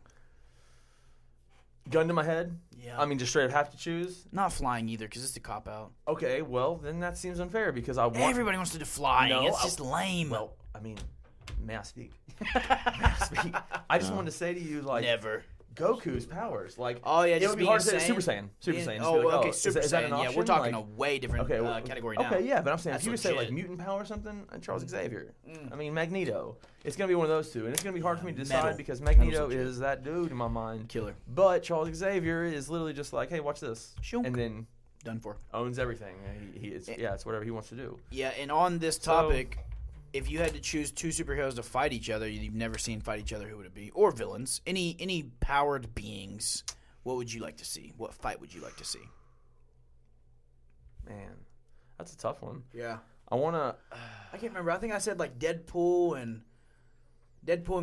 Gun to my head. Yeah. I mean, just straight up have to choose. Not flying either, because it's a cop out. Okay, well then that seems unfair because I want. Everybody wants to do flying. No, It's just lame. Well, I mean, may I speak? May I speak? I just wanted to say to you, like, Never. Goku's powers, like, Oh yeah, it just would be being hard to say insane. Super Saiyan. Super Saiyan. Just Oh, be like, okay, is Super that an Saiyan. Yeah, option? we're talking Like, a way different category now. Okay, yeah, but I'm saying That's if you would say like legit. mutant power or something, Charles Xavier. I mean Magneto. It's gonna be one of those two, and it's gonna be hard for me to decide Metal. because Magneto Metal's legit. is that dude in my mind. Killer. But Charles Xavier is literally just like, hey, watch this, Shunk. and then Done for. owns everything. It's whatever he wants to do. Yeah, and on this topic, if you had to choose 2 superheroes to fight each other you've never seen fight each other, who would it be? Or villains? Any powered beings? What would you like to see? What fight would you like to see? Man, that's a tough one. Yeah. I wanna. I can't remember. I think I said like Deadpool and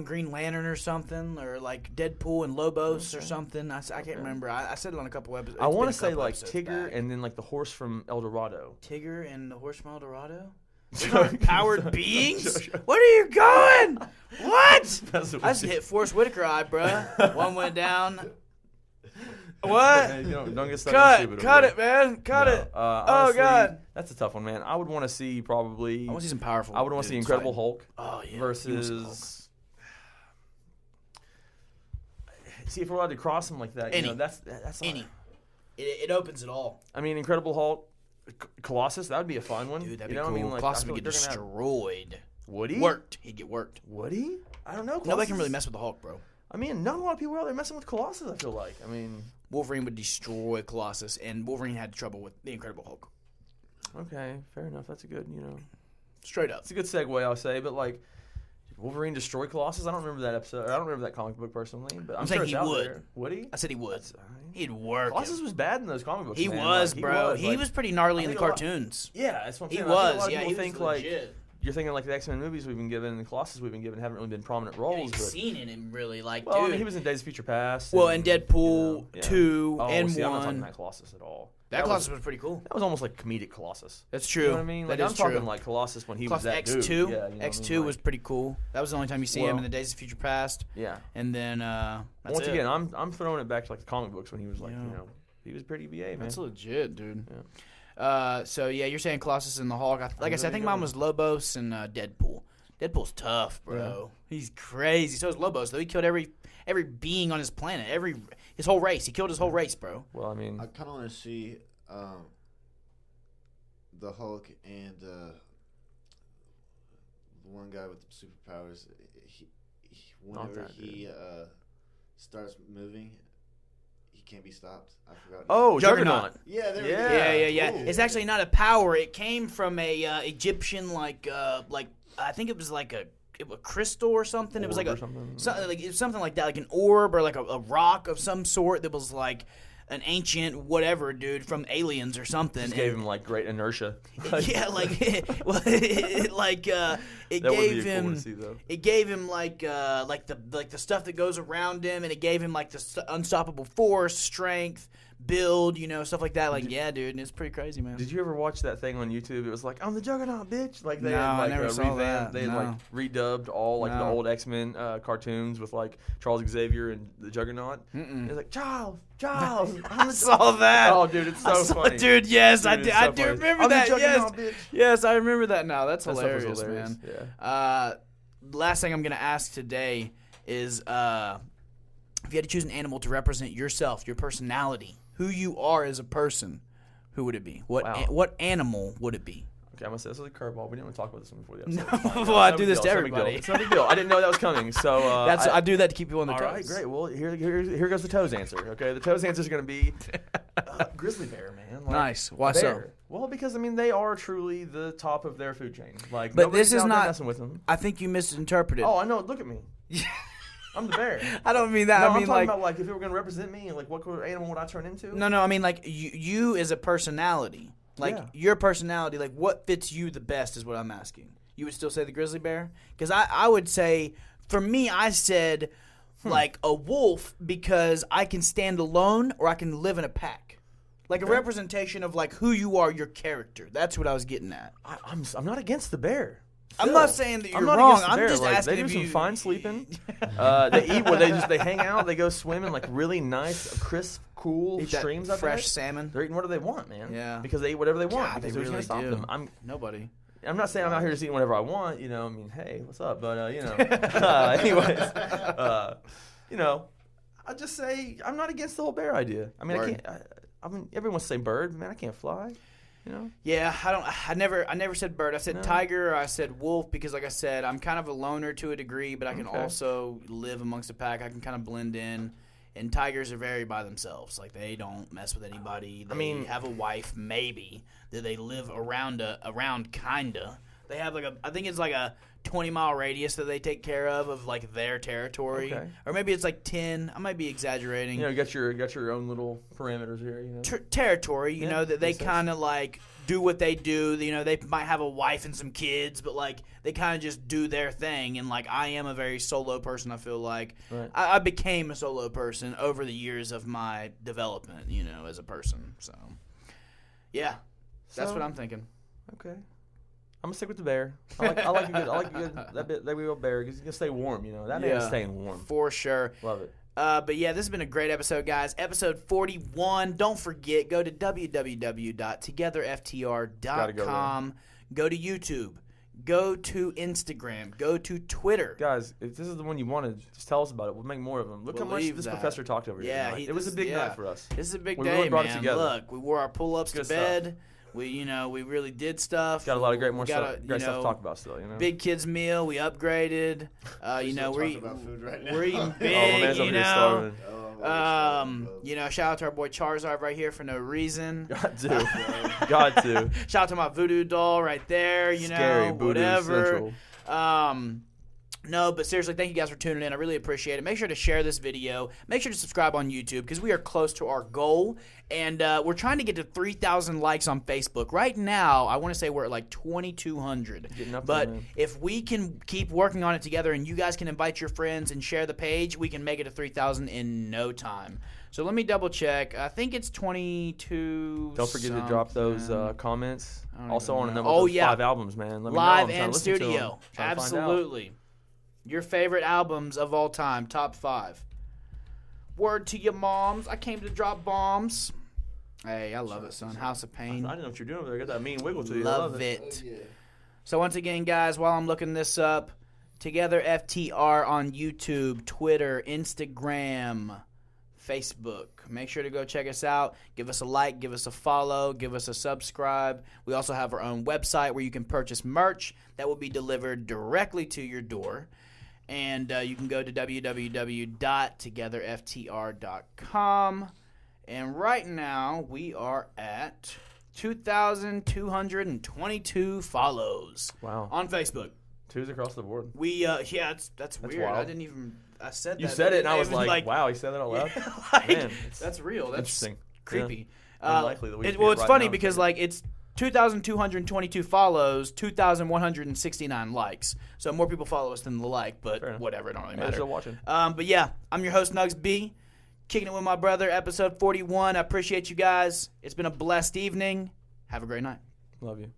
Green Lantern or something, or like Deadpool and Lobos or something. I can't remember. I said it on a couple episodes. I It's want been to a say couple like episodes Tigger back. and then like the horse from El Dorado. Tigger and the horse from El Dorado. Those aren't powered beings? Where are you going? What? I just hit Forrest Whitaker eye, bruh. One went down. What? Hey, don't get stuck Cut it, man. Cut it. Honestly, God. That's a tough one, man. I would want to see probably. I want to see some powerful. I would want to see Incredible Hulk. Oh yeah. Versus. See, if we're allowed to cross them like that, that's any. It opens it all. I mean, Incredible Hulk, Colossus, that would be a fun one. Dude, that'd be cool. I mean, like, Colossus would get destroyed. Would he? He'd get worked. Would he? I don't know. Colossus, nobody can really mess with the Hulk, bro. I mean, not a lot of people are out there messing with Colossus, I feel like. I mean, Wolverine would destroy Colossus, and Wolverine had trouble with the Incredible Hulk. Okay, fair enough. That's a good, straight up. It's a good segue, I'll say. But like, did Wolverine destroy Colossus? I don't remember that episode. I don't remember that comic book personally. But I'm saying sure he it's out would. there. Would he? I said he would. He'd work. Colossus was bad in those comic books. He was, bro. He was pretty gnarly in the cartoons. Yeah, that's what I'm saying. He was. I think a lot of people he think was legit. like. You're thinking like the X-Men movies we've been given and the Colossus we've been given haven't really been prominent roles. You've seen it in really like, well, dude. I mean, he was in Days of Future Past. Well, and Deadpool 2 and 1. I'm not talking about Colossus at all. That Colossus was pretty cool. That was almost like comedic Colossus. That's true. You know what I mean? Like, that I'm talking like Colossus when he was that X2. dude. Yeah, X2 was pretty cool. That was the only time you see him in the Days of Future Past. Yeah. And then once again, I'm throwing it back to like the comic books when he was like, he was pretty BA, man. That's legit, dude. Yeah. So yeah, you're saying Colossus and the Hulk. Like I said, I think mine was Lobos and Deadpool. Deadpool's tough, bro. Yeah. He's crazy. So is Lobos, though. He killed every being on his planet, his whole race. He killed his whole race, bro. Well, I mean, I kind of want to see the Hulk and the one guy with the superpowers. Whenever he starts moving, he can't be stopped. I forgot. Oh, Juggernaut. Yeah, there we go. Yeah. Cool. It's actually not a power. It came from a Egyptian like I think it was like a crystal or something. It was like something like that, like an orb or like a rock of some sort that was like an ancient whatever dude from aliens or something. Just gave him like great inertia. Yeah, it gave him like the stuff that goes around him, and it gave him like the unstoppable force, strength, build, stuff like that. Like, yeah, dude, and it's pretty crazy, man. Did you ever watch that thing on YouTube? It was like, I'm the Juggernaut, bitch. Like they had like I never saw that. They had like redubbed all like the old X-Men cartoons with like Charles Xavier and the Juggernaut. It's like Charles. I saw that. Oh, dude, it's so funny. Dude, yes, dude, I do remember that. Yes, I remember that now. That's hilarious, man. Yeah. Last thing I'm gonna ask today is, if you had to choose an animal to represent yourself, your personality, who you are as a person, who would it be? What animal would it be? Okay, I'm gonna say this is a curveball. We didn't want to talk about this one before the episode. Well, I do this to everybody. It's no big deal. I didn't know that was coming, so I do that to keep people on their toes. All right, great. Well, here goes the toes answer. Okay, the toes answer is gonna be grizzly bear, man. Like, nice. Why so? Well, because I mean they are truly the top of their food chain. Like, but this is not messing with them. I think you misinterpreted. Oh, I know. Look at me. I'm the bear. I don't mean that. No, I mean I'm talking about like if it were gonna represent me, like what animal would I turn into? No. I mean like you as a personality. Like, your personality, like, what fits you the best is what I'm asking. You would still say the grizzly bear? Because I would say, for me, I said, like, a wolf because I can stand alone or I can live in a pack. Like, a representation of, like, who you are, your character. That's what I was getting at. I'm not against the bear. I'm not saying that you're wrong. I'm just asking they do if some fine sleeping. They eat where they hang out. They go swim in like really nice, crisp, cool streams. Fresh salmon. They're eating whatever they want, man. Yeah. Because they eat whatever they want. God, because they who's really gonna stop them? Nobody. I'm not saying I'm out here just eating whatever I want. I mean, hey, what's up? But anyways, I just say I'm not against the whole bear idea. I mean, I mean, everyone say bird, man. I can't fly. Yeah, I never said bird. I said tiger or I said wolf because, like I said, I'm kind of a loner to a degree, but I can also live amongst a pack. I can kind of blend in. And tigers are very by themselves. Like, they don't mess with anybody. They have a wife, maybe, that they live around kinda. They have I think it's like a 20-mile radius that they take care of like their territory. Okay. Or maybe it's like 10. I might be exaggerating. You got your own little parameters here. Territory, that they kind of like do what they do. They might have a wife and some kids, but like they kind of just do their thing. And like I am a very solo person. I feel like I became a solo person over the years of my development. As a person. So yeah, that's what I'm thinking. Okay. gonna stick with the bear. I like a good that big old bear because you can stay warm. You know that man's staying warm for sure. Love it. But yeah, this has been a great episode, guys. Episode 41. Don't forget, go to www.togetherftr.com. Go to YouTube. Go to Instagram. Go to Twitter. Guys, if this is the one you wanted, just tell us about it. We'll make more of them. Look how much this professor talked over here. Yeah, it was a big night for us. This is a big day, really brought man. It together. Look, we wore our pull-ups to bed. Stuff. We really did stuff. Got a lot of great stuff to talk about still. Big kids meal. We upgraded. We're eating about food right now. We're eating big. Shout out to our boy Charizard right here for no reason. Got to. Shout out to my voodoo doll right there. Scary, whatever. No, but seriously, thank you guys for tuning in. I really appreciate it. Make sure to share this video. Make sure to subscribe on YouTube because we are close to our goal. And we're trying to get to 3,000 likes on Facebook. Right now, I want to say we're at like 2,200. But if we can keep working on it together and you guys can invite your friends and share the page, we can make it to 3,000 in no time. So let me double check. I think it's 22. Don't forget to drop those comments. Also, I want to know about those 5 albums, man. Let me Live know. and studio. Absolutely. Your favorite albums of all time, top 5. Word to your moms. I came to drop bombs. Hey, I love it, son. House of Pain. I didn't know what you're doing over there. Got that mean wiggle to you. Love it. Oh, yeah. So once again, guys, while I'm looking this up, Together FTR on YouTube, Twitter, Instagram, Facebook. Make sure to go check us out. Give us a like, give us a follow, give us a subscribe. We also have our own website where you can purchase merch that will be delivered directly to your door. And you can go to www.togetherftr.com. And right now, we are at 2,222 follows. Wow. On Facebook. 2s across the board. That's weird. Wild. I didn't even... I said that. You said it, and I was like, wow, he said that out loud? Man, that's real. That's interesting. Creepy. Yeah. Unlikely that we it's funny because, it's 2,222 follows, 2,169 likes. So more people follow us than the like, but whatever, it don't really matter. Still watching. But yeah, I'm your host, NugzB, kicking it with my brother, episode 41. I appreciate you guys. It's been a blessed evening. Have a great night. Love you.